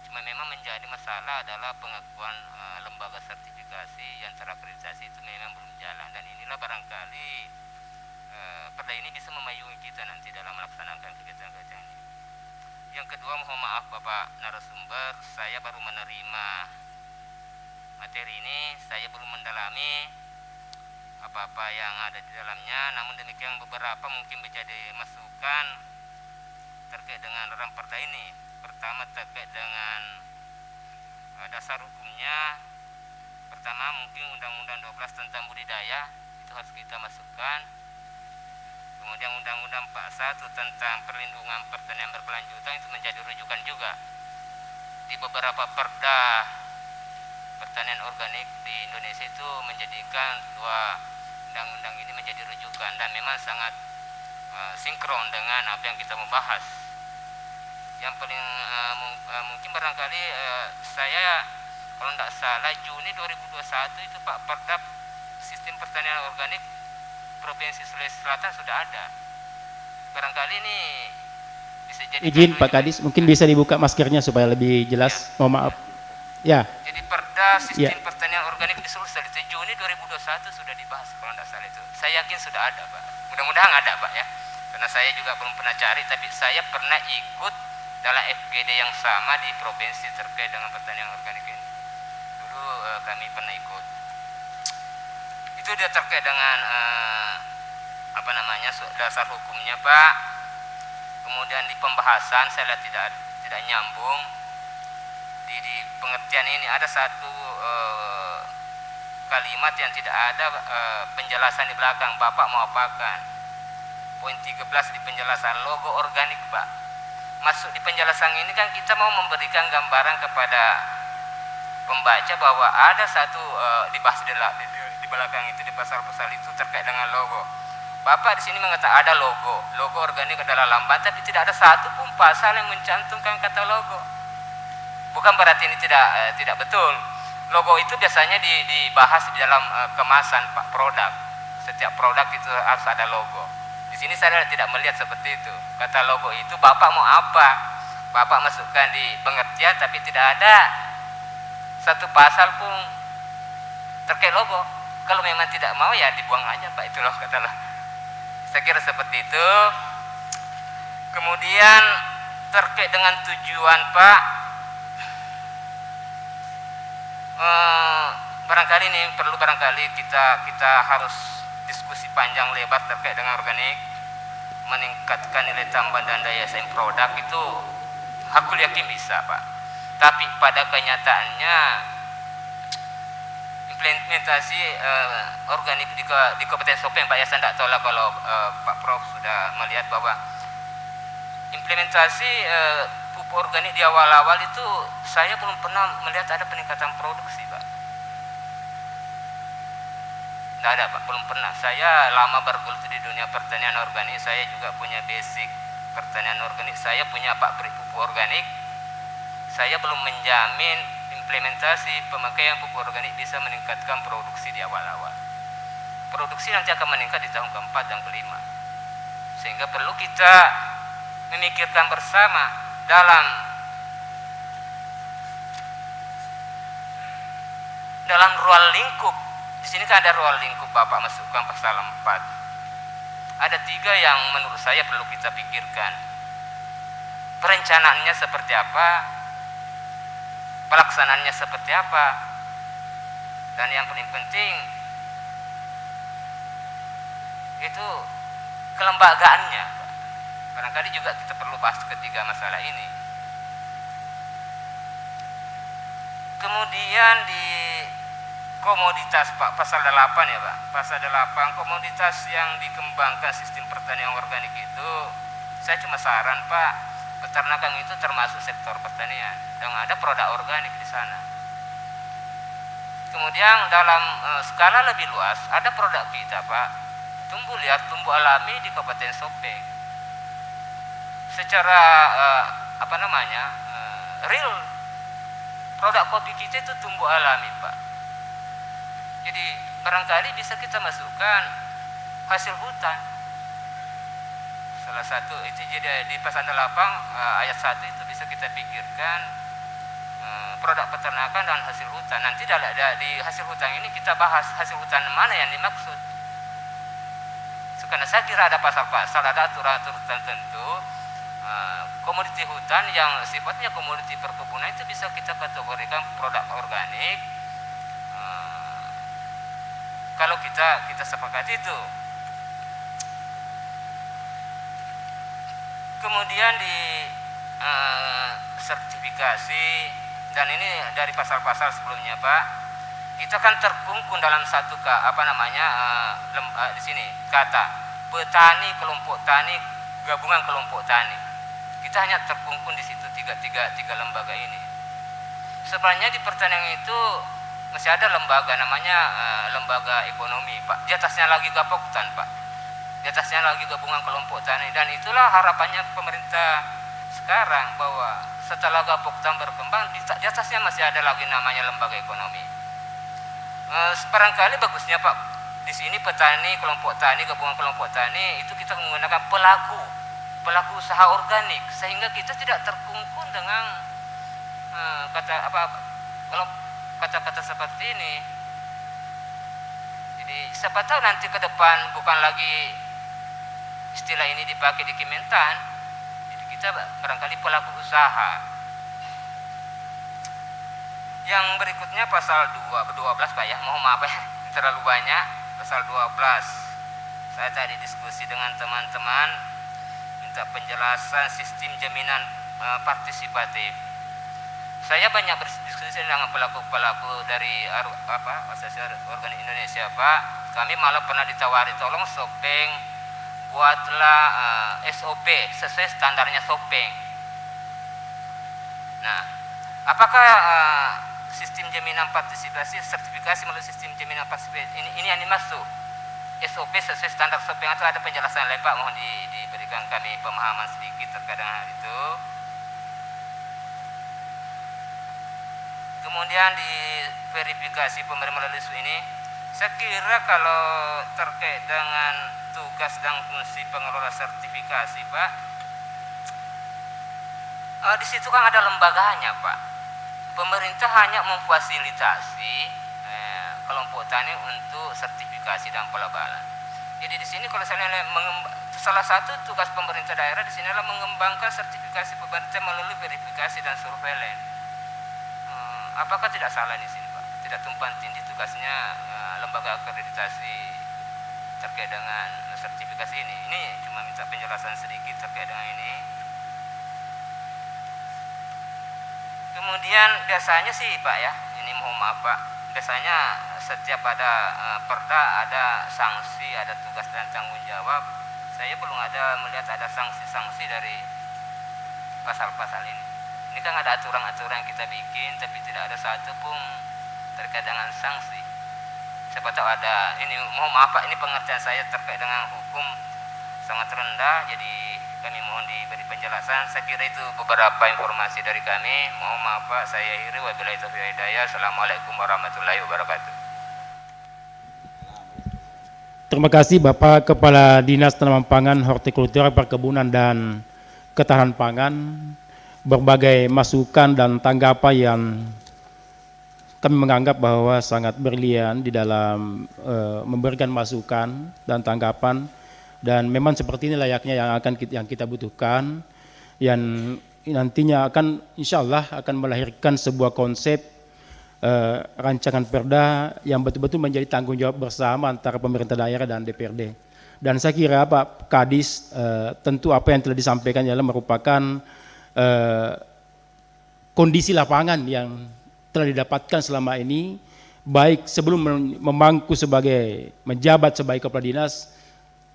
Cuma memang menjadi masalah adalah pengakuan lembaga sertifikasi yang terakreditasi itu memang belum jalan, dan inilah barangkali perda ini bisa memayungi kita nanti dalam melaksanakan kegiatan-kegiatan ini. Yang kedua, mohon maaf Bapak narasumber, saya baru menerima materi ini, saya belum mendalami apa-apa yang ada di dalamnya, namun demikian beberapa mungkin menjadi masukan terkait dengan Ramperda ini. Pertama terkait dengan dasar hukumnya, Pertama mungkin Undang-Undang 12 tentang budidaya itu harus kita masukkan. Kemudian Undang-Undang 41 tentang perlindungan pertanian berkelanjutan itu menjadi rujukan juga. Di beberapa perda pertanian organik di Indonesia itu menjadikan dua undang-undang ini menjadi rujukan dan memang sangat sinkron dengan apa yang kita mau bahas. Yang paling mungkin barangkali saya kalau tidak salah Juni 2021 itu Pak, perda sistem pertanian organik Provinsi Sulawesi Selatan sudah ada. Barangkali ini bisa jadi Izin Pak Kadis, mungkin bisa dibuka maskernya supaya lebih jelas. Ya. Mohon maaf. Ya. Jadi perda sistem Ya. pertanian organik di seluruh itu Juni 2021 sudah dibahas kalau tidak salah itu. Saya yakin sudah ada Pak. Mudah-mudahan ada Pak ya. Karena saya juga belum pernah cari, tapi saya pernah ikut dalam FGD yang sama di provinsi terkait dengan pertanian organik ini. Dulu kami pernah ikut. Itu dia terkait dengan dasar hukumnya Pak. Kemudian di pembahasan saya lihat tidak nyambung. Di pengertian ini ada satu kalimat yang tidak ada penjelasan di belakang. Bapak mau apakan? Poin 13 di penjelasan logo organik Pak. Masuk di penjelasan ini kan kita mau memberikan gambaran kepada pembaca bahwa ada satu dibahas di belakang itu di pasal-pasal itu terkait dengan logo. Bapak di sini mengatakan ada logo organik adalah lambang, tapi tidak ada satu pun pasal yang mencantumkan kata logo. Bukan berarti ini tidak betul. Logo itu biasanya dibahas di dalam kemasan Pak, produk. Setiap produk itu harus ada logo. Di sini saya tidak melihat seperti itu. Kata logo itu Bapak mau apa? Bapak masukkan di pengertian, tapi tidak ada satu pasal pun terkait logo. Kalau memang tidak mau ya dibuang aja Pak, itu loh katalah. Saya kira seperti itu. Kemudian terkait dengan tujuan Pak, barangkali ini perlu kita harus diskusi panjang lebar terkait dengan organik, meningkatkan nilai tambah dan daya saing produk itu aku yakin bisa Pak. Tapi pada kenyataannya implementasi organik di Kabupaten Sopeng Pak, ya saya tidak tahu lah kalau Pak Prof sudah melihat bahwa implementasi pupuk organik di awal-awal itu saya belum pernah melihat ada peningkatan produksi Pak. Tidak ada Pak, belum pernah. Saya lama bergelut di dunia pertanian organik, saya juga punya basic pertanian organik, saya punya pabrik pupuk organik. Saya belum menjamin implementasi pemakaian pupuk organik bisa meningkatkan produksi di awal-awal. Produksi nanti akan meningkat di tahun keempat dan kelima. Sehingga perlu kita memikirkan bersama dalam ruang lingkup. Di sini kan ada ruang lingkup Bapak masukkan pasal 4. Ada 3 yang menurut saya perlu kita pikirkan. Perencanaannya seperti apa? Pelaksanaannya seperti apa? Dan yang paling penting itu kelembagaannya. Barangkali juga kita perlu bahas ketiga masalah ini. Kemudian di komoditas Pak, pasal 8 ya Pak. Pasal 8 komoditas yang dikembangkan sistem pertanian organik itu, saya cuma saran Pak, peternakan itu termasuk sektor pertanian dan ada produk organik di sana. Kemudian dalam skala lebih luas ada produk kita Pak, tumbuh liar, tumbuh alami di Kabupaten Sopeng. Secara real produk kopi kita itu tumbuh alami Pak. Jadi barangkali bisa kita masukkan hasil hutan. Salah satu itu jadi di pasal 8 ayat 1 itu bisa kita pikirkan produk peternakan dan hasil hutan. Nanti di hasil hutan ini kita bahas hasil hutan mana yang dimaksud. Karena saya kira ada pasal-pasal, ada aturan-aturan tertentu komoditi hutan yang sifatnya komoditi perkebunan itu bisa kita kategorikan produk organik. Kalau kita sepakati itu. Kemudian di sertifikasi, dan ini dari pasal-pasal sebelumnya Pak, kita kan terkungkung dalam satu di sini kata petani, kelompok tani, gabungan kelompok tani. Kita hanya terkungkung di situ tiga lembaga ini. Sebenarnya di pertanian itu masih ada lembaga namanya lembaga ekonomi, Pak. Di atasnya lagi Gapoktan, Pak. Di atasnya lagi gabungan kelompok tani, dan itulah harapannya pemerintah sekarang, bahwa setelah Gapoktan berkembang di atasnya masih ada lagi namanya lembaga ekonomi. Barangkali bagusnya, Pak, di sini petani, kelompok tani, gabungan kelompok tani itu kita menggunakan pelaku usaha organik, sehingga kita tidak terkungkung dengan kata-kata seperti ini. Jadi siapa tahu nanti ke depan bukan lagi istilah ini dipakai di Kementan, jadi kita barangkali pelaku usaha. Yang berikutnya pasal 12, Pak ya, mohon maaf ya terlalu banyak. Pasal 12, saya tadi diskusi dengan teman-teman minta penjelasan sistem jaminan partisipatif. Saya banyak berdiskusi dengan pelaku-pelaku dari Asosiasi Organik Indonesia, Pak. Kami malah pernah ditawari, tolong Sopeng buatlah SOP sesuai standarnya Sopeng. Nah, apakah sistem jaminan partisipasi, sertifikasi melalui sistem jaminan partisipasi ini yang dimaksud SOP sesuai standar Sopeng, atau ada penjelasan lain, Pak? Mohon diberikan kami pemahaman sedikit terkait dengan hal itu. Kemudian di verifikasi pemerintah melalui isu ini, saya kira kalau terkait dengan tugas dan fungsi pengelola sertifikasi, Pak, di situ kan ada lembaganya, Pak. Pemerintah hanya memfasilitasi kelompok tani untuk sertifikasi dan pelabelan. Jadi di sini kalau saya lihat salah satu tugas pemerintah daerah di sini adalah mengembangkan sertifikasi pemerintah melalui verifikasi dan surveillance. Apakah tidak salah di sini, Pak? Tidak tumpang tindih tugasnya lembaga akreditasi terkait dengan sertifikasi ini. Ini cuma minta penjelasan sedikit terkait dengan ini. Kemudian biasanya sih, Pak ya, ini mohon maaf, Pak, biasanya setiap ada perda ada sanksi, ada tugas dan tanggung jawab. Saya belum ada melihat ada sanksi-sanksi dari pasal-pasal ini. Ini kan ada aturan-aturan yang kita bikin, tapi tidak ada satu pun terkait dengan sanksi. Siapa tahu ada, ini mohon maaf, Pak, ini pengertian saya terkait dengan hukum sangat rendah, jadi kami mohon diberi penjelasan. Saya kira itu beberapa informasi dari kami. Mohon maaf, Pak, saya akhiri. Wabillahi taufiq wal hidayah. Assalamualaikum warahmatullahi wabarakatuh. Terima kasih Bapak Kepala Dinas Tanaman Pangan, Hortikultura, Perkebunan dan Ketahanan Pangan. Berbagai masukan dan tanggapan yang kami menganggap bahwa sangat brilian di dalam memberikan masukan dan tanggapan, dan memang seperti ini layaknya yang kita butuhkan, yang nantinya akan insya Allah akan melahirkan sebuah konsep rancangan perda yang betul-betul menjadi tanggung jawab bersama antara pemerintah daerah dan DPRD. Dan saya kira Pak Kadis tentu apa yang telah disampaikan adalah merupakan kondisi lapangan yang telah didapatkan selama ini, baik sebelum memangku sebagai menjabat sebagai kepala dinas.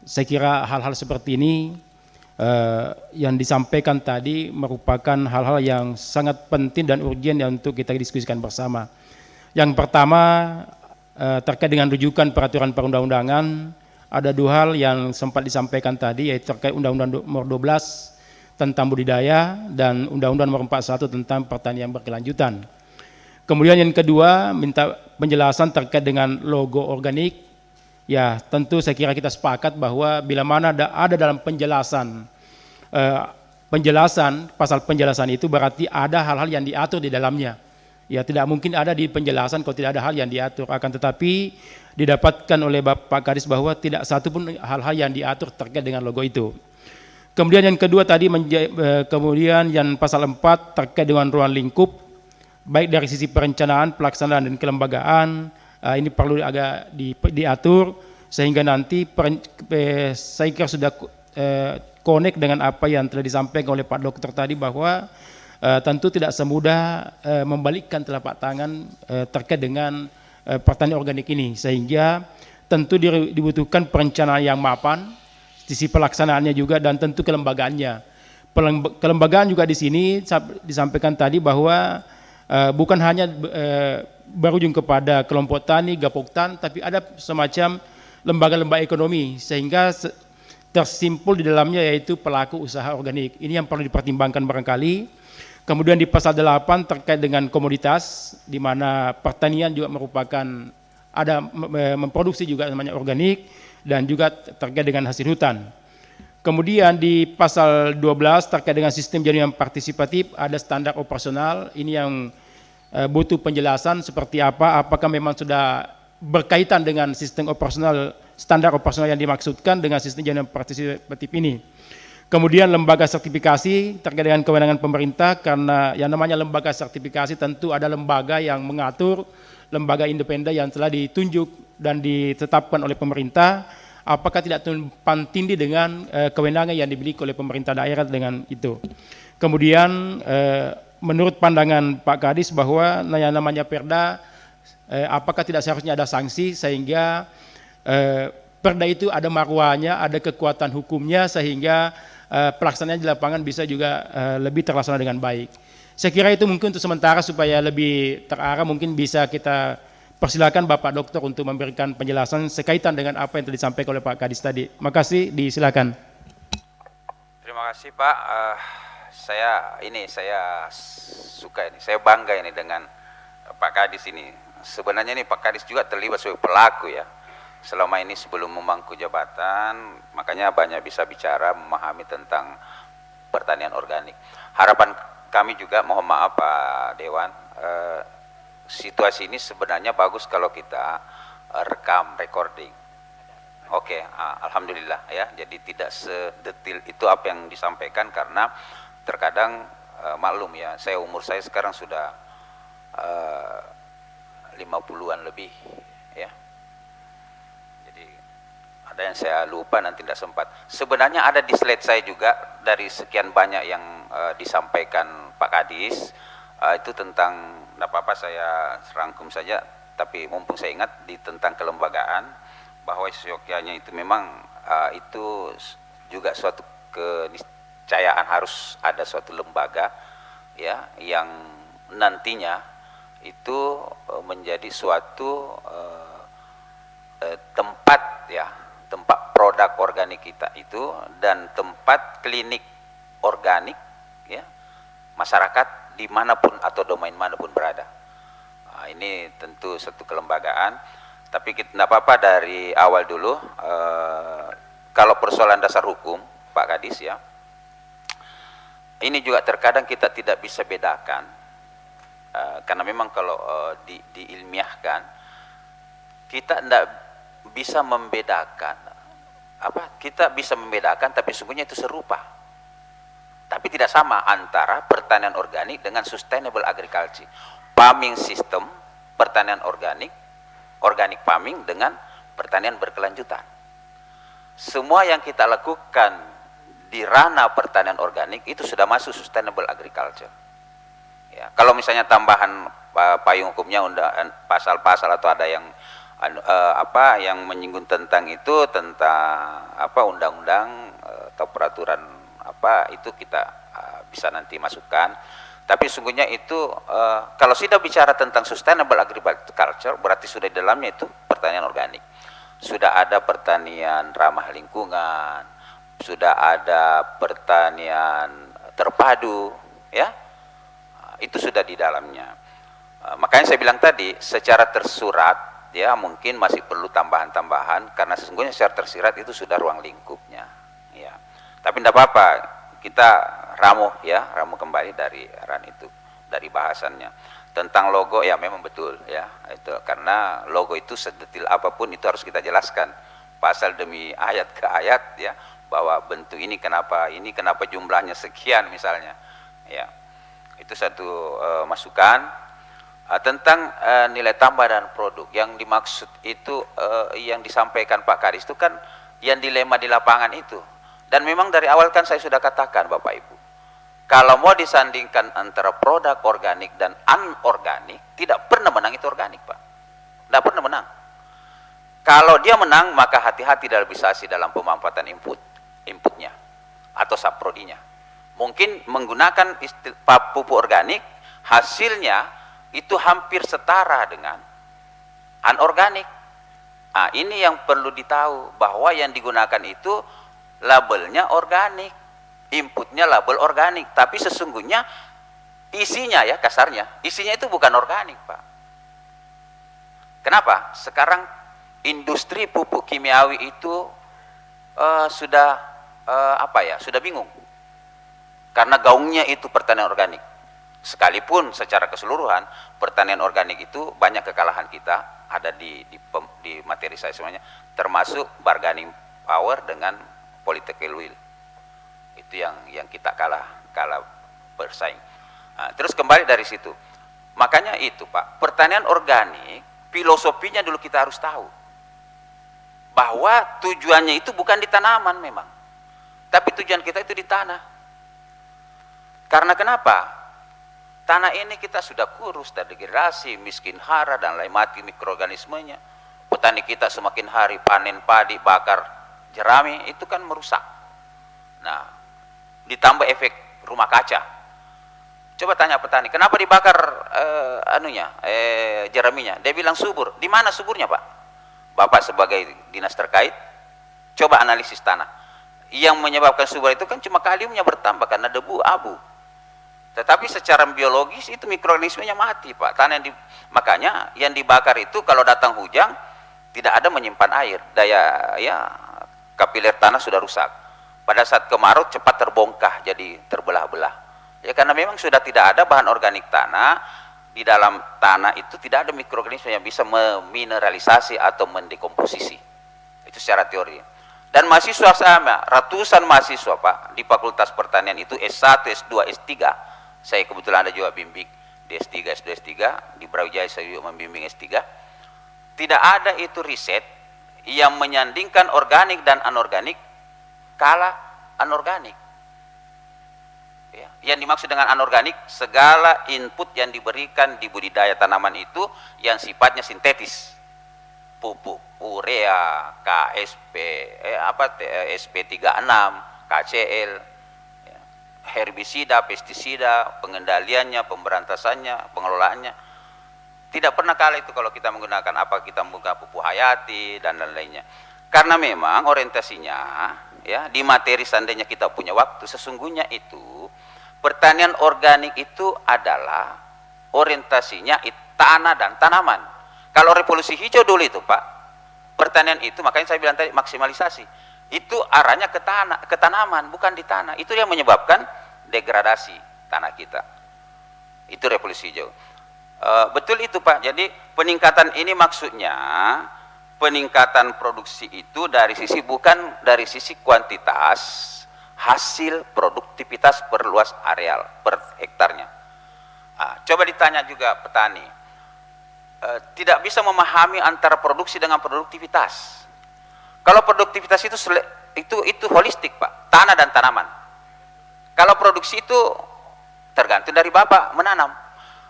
Saya kira hal-hal seperti ini yang disampaikan tadi merupakan hal-hal yang sangat penting dan urgen untuk kita diskusikan bersama. Yang pertama terkait dengan rujukan peraturan perundang-undangan, ada dua hal yang sempat disampaikan tadi, yaitu terkait Undang-Undang Nomor 12 tentang budidaya dan Undang-Undang Nomor 41 tentang pertanian berkelanjutan. Kemudian yang kedua, minta penjelasan terkait dengan logo organik. Ya, tentu saya kira kita sepakat bahwa bila mana ada dalam penjelasan pasal penjelasan itu berarti ada hal-hal yang diatur di dalamnya. Ya, tidak mungkin ada di penjelasan kalau tidak ada hal yang diatur. Akan tetapi didapatkan oleh Bapak Kadis bahwa tidak satu pun hal-hal yang diatur terkait dengan logo itu. Kemudian yang kedua tadi, kemudian yang pasal 4 terkait dengan ruang lingkup, baik dari sisi perencanaan, pelaksanaan dan kelembagaan, ini perlu agak diatur sehingga nanti saya kira sudah connect dengan apa yang telah disampaikan oleh Pak Dokter tadi, bahwa tentu tidak semudah membalikkan telapak tangan terkait dengan pertanian organik ini, sehingga tentu dibutuhkan perencanaan yang mapan, sisi pelaksanaannya juga, dan tentu kelembagaannya. Kelembagaan juga di sini disampaikan tadi bahwa bukan hanya berujung kepada kelompok tani, gapoktan, tapi ada semacam lembaga-lembaga ekonomi, sehingga tersimpul di dalamnya yaitu pelaku usaha organik. Ini yang perlu dipertimbangkan barangkali. Kemudian di pasal 8 terkait dengan komoditas, di mana pertanian juga merupakan ada memproduksi juga namanya organik, dan juga terkait dengan hasil hutan. Kemudian di pasal 12 terkait dengan sistem jaringan partisipatif ada standar operasional. Ini yang butuh penjelasan seperti apa, apakah memang sudah berkaitan dengan sistem operasional, standar operasional yang dimaksudkan dengan sistem jaringan partisipatif ini. Kemudian lembaga sertifikasi terkait dengan kewenangan pemerintah, karena yang namanya lembaga sertifikasi tentu ada lembaga yang mengatur, lembaga independen yang telah ditunjuk dan ditetapkan oleh pemerintah, apakah tidak tumpang tindih dengan kewenangan yang dimiliki oleh pemerintah daerah dengan itu. Kemudian menurut pandangan Pak Kadis bahwa yang namanya Perda, apakah tidak seharusnya ada sanksi sehingga Perda itu ada marwahnya, ada kekuatan hukumnya, sehingga pelaksanaan di lapangan bisa juga lebih terlaksana dengan baik. Saya kira itu mungkin untuk sementara, supaya lebih terarah mungkin bisa kita persilakan Bapak Dokter untuk memberikan penjelasan sekaitan dengan apa yang telah disampaikan oleh Pak Kadis tadi. Makasih, disilakan. Terima kasih Pak. Saya suka ini, saya bangga ini dengan Pak Kadis ini. Sebenarnya ini Pak Kadis juga terlibat sebagai pelaku ya. Selama ini sebelum memangku jabatan, makanya banyak bisa bicara, memahami tentang pertanian organik. Harapan kami juga, mohon maaf Pak Dewan, situasi ini sebenarnya bagus kalau kita rekam, recording. Oke, alhamdulillah ya. Jadi tidak sedetil itu apa yang disampaikan, karena terkadang maklum ya, umur saya sekarang sudah 50-an lebih ya. Jadi ada yang saya lupa, nanti tidak sempat. Sebenarnya ada di slide saya juga dari sekian banyak yang disampaikan Pak Kadis, itu tentang, tidak apa-apa saya rangkum saja, tapi mumpung saya ingat di tentang kelembagaan, bahwa seyogyanya itu memang itu juga suatu keniscayaan, harus ada suatu lembaga ya yang nantinya itu menjadi suatu tempat ya, tempat produk organik kita itu, dan tempat klinik organik ya masyarakat dimanapun atau domain manapun berada. Nah, ini tentu satu kelembagaan, tapi kita tidak apa-apa dari awal dulu. Kalau persoalan dasar hukum Pak Kadis ya, ini juga terkadang kita tidak bisa bedakan, karena memang kalau diilmiahkan kita tidak bisa membedakan kita bisa membedakan, tapi sesungguhnya itu serupa, tapi tidak sama antara pertanian organik dengan sustainable agriculture, farming system, pertanian organic farming dengan pertanian berkelanjutan. Semua yang kita lakukan di ranah pertanian organik itu sudah masuk sustainable agriculture. Ya, kalau misalnya tambahan payung hukumnya, pasal-pasal atau ada yang yang menyinggung tentang itu, tentang undang-undang atau peraturan itu kita bisa nanti masukkan. Tapi sungguhnya itu kalau sudah bicara tentang sustainable agriculture, berarti sudah di dalamnya itu pertanian organik. Sudah ada pertanian ramah lingkungan, sudah ada pertanian terpadu, ya, itu sudah di dalamnya. Makanya saya bilang tadi, secara tersurat, ya mungkin masih perlu tambahan-tambahan, karena sesungguhnya secara tersirat itu sudah ruang lingkupnya, ya. Tapi tidak apa-apa, kita ramuh kembali dari ran itu, dari bahasannya. Tentang logo ya memang betul ya, itu karena logo itu sedetil apapun itu harus kita jelaskan pasal demi ayat ke ayat ya, bahwa bentuk ini kenapa jumlahnya sekian misalnya ya. Itu satu masukan. Tentang nilai tambah dan produk yang dimaksud itu, yang disampaikan Pak Kadis itu kan yang dilema di lapangan itu, dan memang dari awal kan saya sudah katakan Bapak Ibu, kalau mau disandingkan antara produk organik dan anorganik, tidak pernah menang itu organik Pak. Tidak pernah menang. Kalau dia menang, maka hati-hati dalam pemanfaatan inputnya atau saprodinya. Mungkin menggunakan pupuk organik, hasilnya itu hampir setara dengan anorganik. Nah, ini yang perlu ditahu, bahwa yang digunakan itu labelnya organik, inputnya label organik, tapi sesungguhnya isinya, ya kasarnya, isinya itu bukan organik, Pak. Kenapa? Sekarang industri pupuk kimiawi itu sudah sudah bingung, karena gaungnya itu pertanian organik. Sekalipun secara keseluruhan pertanian organik itu banyak kekalahan kita ada di materi saya semuanya, termasuk bargaining power dengan political will. Itu yang kita kalah bersaing. Nah, terus kembali dari situ, makanya itu Pak, pertanian organik filosofinya dulu kita harus tahu, bahwa tujuannya itu bukan di tanaman memang, tapi tujuan kita itu di tanah. Karena kenapa? Tanah ini kita sudah kurus, terdegradasi, miskin hara, dan lain mati mikroorganismenya. Petani kita semakin hari panen padi, bakar jerami, itu kan merusak. Nah, ditambah efek rumah kaca. Coba tanya petani, kenapa dibakar jeraminya? Dia bilang subur. Di mana suburnya, Pak? Bapak sebagai dinas terkait, coba analisis tanah. Yang menyebabkan subur itu kan cuma kaliumnya bertambah karena debu, abu. Tetapi secara biologis itu mikroorganismenya mati, Pak. Makanya yang dibakar itu kalau datang hujan tidak ada menyimpan air. Kapiler tanah sudah rusak. Pada saat kemarau cepat terbongkah, jadi terbelah-belah. Ya karena memang sudah tidak ada bahan organik tanah. Di dalam tanah itu tidak ada mikroorganisme yang bisa memineralisasi atau mendekomposisi. Itu secara teori. Dan mahasiswa sama, ratusan mahasiswa Pak di Fakultas Pertanian itu S1, S2, S3. Saya kebetulan ada juga bimbing di S3, S2, S3. Di Brawijaya saya juga membimbing S3. Tidak ada itu riset yang menyandingkan organik dan anorganik kalah anorganik. Yang dimaksud dengan anorganik, segala input yang diberikan di budidaya tanaman itu yang sifatnya sintetis, pupuk urea, KSP, SP36, KCL, herbisida, pestisida, pengendaliannya, pemberantasannya, pengelolaannya, tidak pernah kalah itu kalau kita menggunakan kita menggunakan pupuk hayati dan lain-lainnya. Karena memang orientasinya, ya di materi seandainya kita punya waktu, sesungguhnya itu pertanian organik itu adalah orientasinya tanah dan tanaman. Kalau revolusi hijau dulu itu Pak, pertanian itu, makanya saya bilang tadi maksimalisasi, itu arahnya ke tanaman, bukan di tanah. Itu yang menyebabkan degradasi tanah kita. Itu revolusi hijau. Betul itu Pak. Jadi peningkatan ini maksudnya peningkatan produksi itu bukan dari sisi kuantitas, hasil produktivitas per luas areal per hektarnya. Coba ditanya juga petani, tidak bisa memahami antara produksi dengan produktivitas. Kalau produktivitas itu holistik Pak, tanah dan tanaman. Kalau produksi itu tergantung dari Bapak menanam.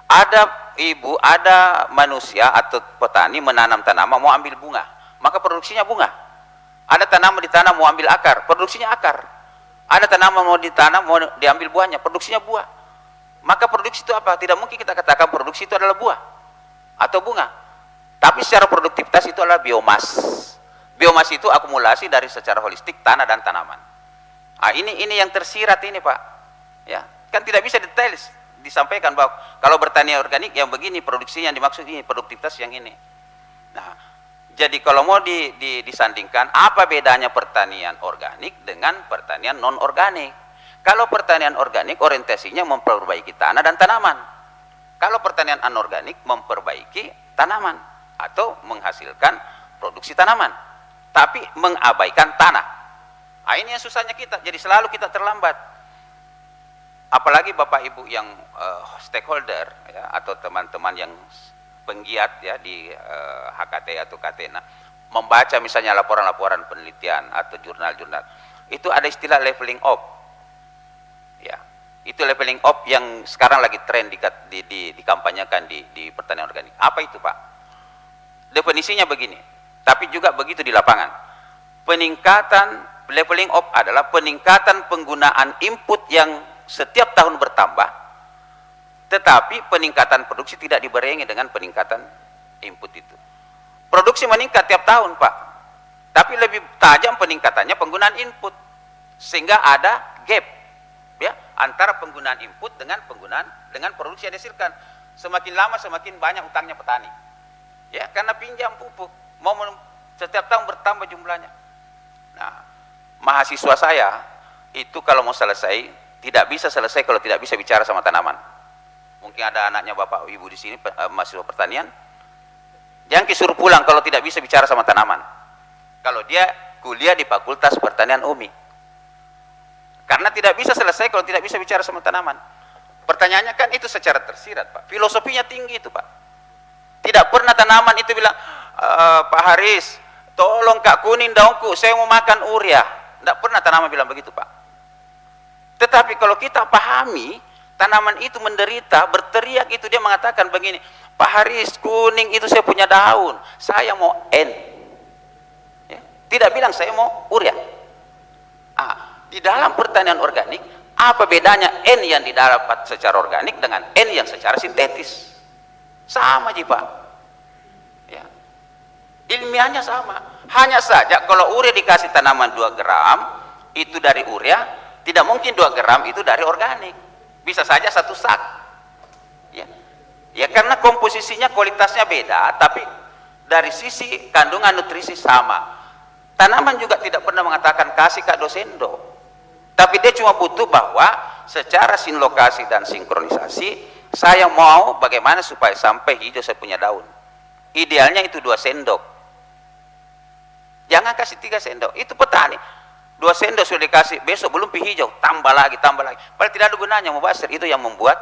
Ada ibu, ada manusia atau petani menanam tanaman mau ambil bunga, maka produksinya bunga. Ada tanaman ditanam mau ambil akar, produksinya akar. Ada tanaman mau ditanam, mau diambil buahnya, produksinya buah. Maka produksi itu apa? Tidak mungkin kita katakan produksi itu adalah buah atau bunga. Tapi secara produktivitas itu adalah biomas. Biomas itu akumulasi dari secara holistik tanah dan tanaman. Ini yang tersirat ini Pak. Ya, kan tidak bisa detail disampaikan bahwa kalau bertanian organik yang begini produksinya yang dimaksud ini, produktivitas yang ini. Nah, jadi kalau mau disandingkan, apa bedanya pertanian organik dengan pertanian non-organik? Kalau pertanian organik orientasinya memperbaiki tanah dan tanaman. Kalau pertanian anorganik memperbaiki tanaman atau menghasilkan produksi tanaman, tapi mengabaikan tanah. Ini yang susahnya kita, jadi selalu kita terlambat. Apalagi Bapak Ibu yang stakeholder ya, atau teman-teman yang penggiat ya di HKT atau KTNA membaca misalnya laporan-laporan penelitian atau jurnal-jurnal, itu ada istilah leveling up. Ya, itu leveling up yang sekarang lagi tren dikampanyekan di pertanian organik. Apa itu Pak? definisinya begini, tapi juga begitu di lapangan. Peningkatan leveling up adalah peningkatan penggunaan input yang setiap tahun bertambah, tetapi peningkatan produksi tidak dibarengi dengan peningkatan input itu. Produksi meningkat tiap tahun, Pak, tapi lebih tajam peningkatannya penggunaan input, sehingga ada gap ya antara penggunaan input dengan produksi yang dihasilkan. Semakin lama semakin banyak utangnya petani ya, karena pinjam pupuk setiap tahun bertambah jumlahnya. Nah, mahasiswa saya itu kalau mau selesai tidak bisa selesai kalau tidak bisa bicara sama tanaman. Mungkin ada anaknya bapak ibu di sini mahasiswa pertanian, jangan disuruh pulang kalau tidak bisa bicara sama tanaman. Kalau dia kuliah di Fakultas Pertanian UMI, karena tidak bisa selesai kalau tidak bisa bicara sama tanaman. Pertanyaannya kan itu secara tersirat, Pak. Filosofinya tinggi itu, Pak. Tidak pernah tanaman itu bilang, Pak Haris, tolong Kak Kuning daunku, saya mau makan urea. Tidak pernah tanaman bilang begitu, Pak. Tetapi kalau kita pahami, tanaman itu menderita, berteriak itu, dia mengatakan begini, Pak Haris, kuning itu saya punya daun, saya mau N. Ya. Tidak bilang saya mau urea. Di dalam pertanian organik, apa bedanya N yang didapat secara organik dengan N yang secara sintetis? Sama aja, Pak. Ya. Ilmiahnya sama. Hanya saja kalau urea dikasih tanaman 2 gram, itu dari urea, tidak mungkin 2 gram itu dari organik. Bisa saja 1 sak. Ya. Ya karena komposisinya, kualitasnya beda, tapi dari sisi kandungan nutrisi sama. Tanaman juga tidak pernah mengatakan kasih Kak dosendo. Tapi dia cuma butuh bahwa secara sinlokasi dan sinkronisasi, saya mau bagaimana supaya sampai hijau saya punya daun. Idealnya itu 2 sendok. Jangan kasih 3 sendok. Itu petani. 2 sendok sudah dikasih, besok belum hijau, tambah lagi. Padahal tidak ada gunanya mubasir. Itu yang membuat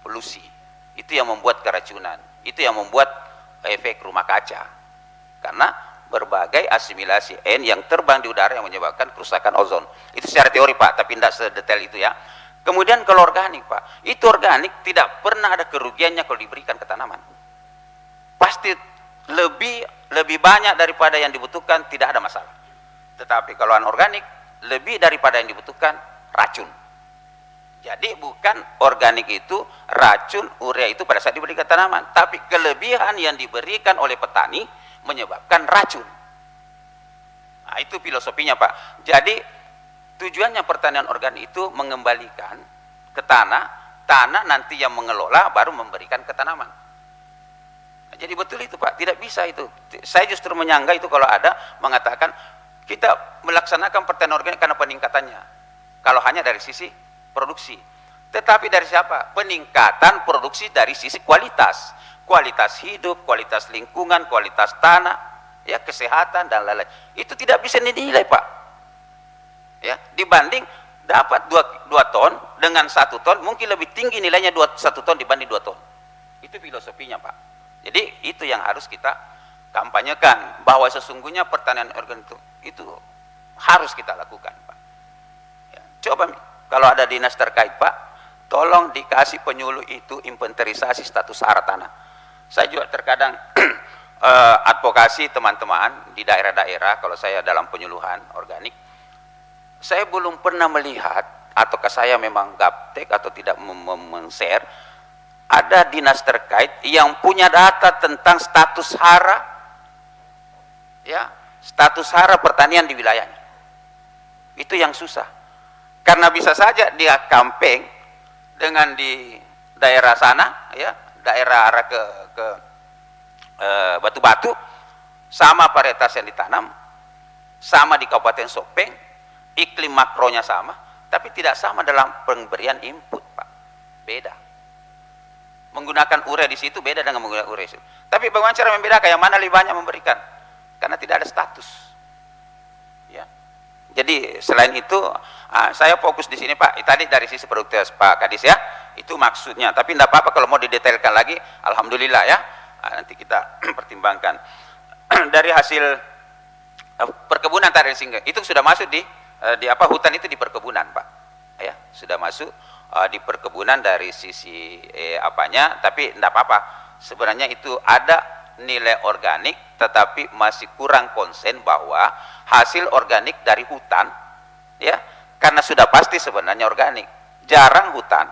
polusi. Itu yang membuat keracunan. Itu yang membuat efek rumah kaca. Karena berbagai asimilasi N yang terbang di udara yang menyebabkan kerusakan ozon. Itu secara teori, Pak, tapi tidak sedetail itu ya. Kemudian kalau organik, Pak, itu organik tidak pernah ada kerugiannya kalau diberikan ke tanaman. Pasti lebih banyak daripada yang dibutuhkan, tidak ada masalah. Tetapi kalau anorganik, lebih daripada yang dibutuhkan, racun. Jadi bukan organik itu racun, urea itu pada saat diberikan tanaman, tapi kelebihan yang diberikan oleh petani menyebabkan racun. Nah, itu filosofinya, Pak. Jadi tujuannya pertanian organik itu mengembalikan ke tanah nanti yang mengelola baru memberikan ke tanaman. Nah, jadi betul itu, Pak, tidak bisa itu. Saya justru menyangga itu kalau ada mengatakan kita melaksanakan pertanian organik karena peningkatannya. Kalau hanya dari sisi produksi. Tetapi dari siapa? Peningkatan produksi dari sisi kualitas. Kualitas hidup, kualitas lingkungan, kualitas tanah, ya kesehatan dan lain-lain. Itu tidak bisa dinilai, Pak. Ya, dibanding dapat 2 ton dengan 1 ton, mungkin lebih tinggi nilainya 1 ton dibanding 2 ton. Itu filosofinya, Pak. Jadi itu yang harus kita kampanyekan, bahwa sesungguhnya pertanian organik itu harus kita lakukan, Pak. Ya, coba kalau ada dinas terkait, Pak, tolong dikasih penyuluh itu inventarisasi status sahara tanah. Saya juga terkadang advokasi teman-teman di daerah-daerah, kalau saya dalam penyuluhan organik, saya belum pernah melihat, ataukah saya memang gaptek atau tidak men-share, ada dinas terkait yang punya data tentang status hara, ya, status hara pertanian di wilayahnya. Itu yang susah. Karena bisa saja dia camping dengan di daerah sana, ya, daerah arah ke Batu-Batu, sama varietas yang ditanam, sama di Kabupaten Sopeng, iklim makronya sama, tapi tidak sama dalam pemberian input, Pak. Beda. Menggunakan urea di situ beda dengan menggunakan urea di situ. Tapi bagaimana cara membedakan yang mana lebih banyak memberikan? Karena tidak ada status. Ya. Jadi selain itu, saya fokus di sini, Pak. Tadi dari sisi produktivitas Pak Kadis, ya, itu maksudnya. Tapi tidak apa-apa kalau mau didetailkan lagi, alhamdulillah, ya. Nanti kita pertimbangkan. Dari hasil perkebunan tadi singgah, itu sudah masuk di hutan itu di perkebunan, Pak. Ya, sudah masuk di perkebunan dari sisi apanya, tapi tidak apa-apa. Sebenarnya itu ada nilai organik, tetapi masih kurang konsen bahwa hasil organik dari hutan, ya, karena sudah pasti sebenarnya organik. Jarang hutan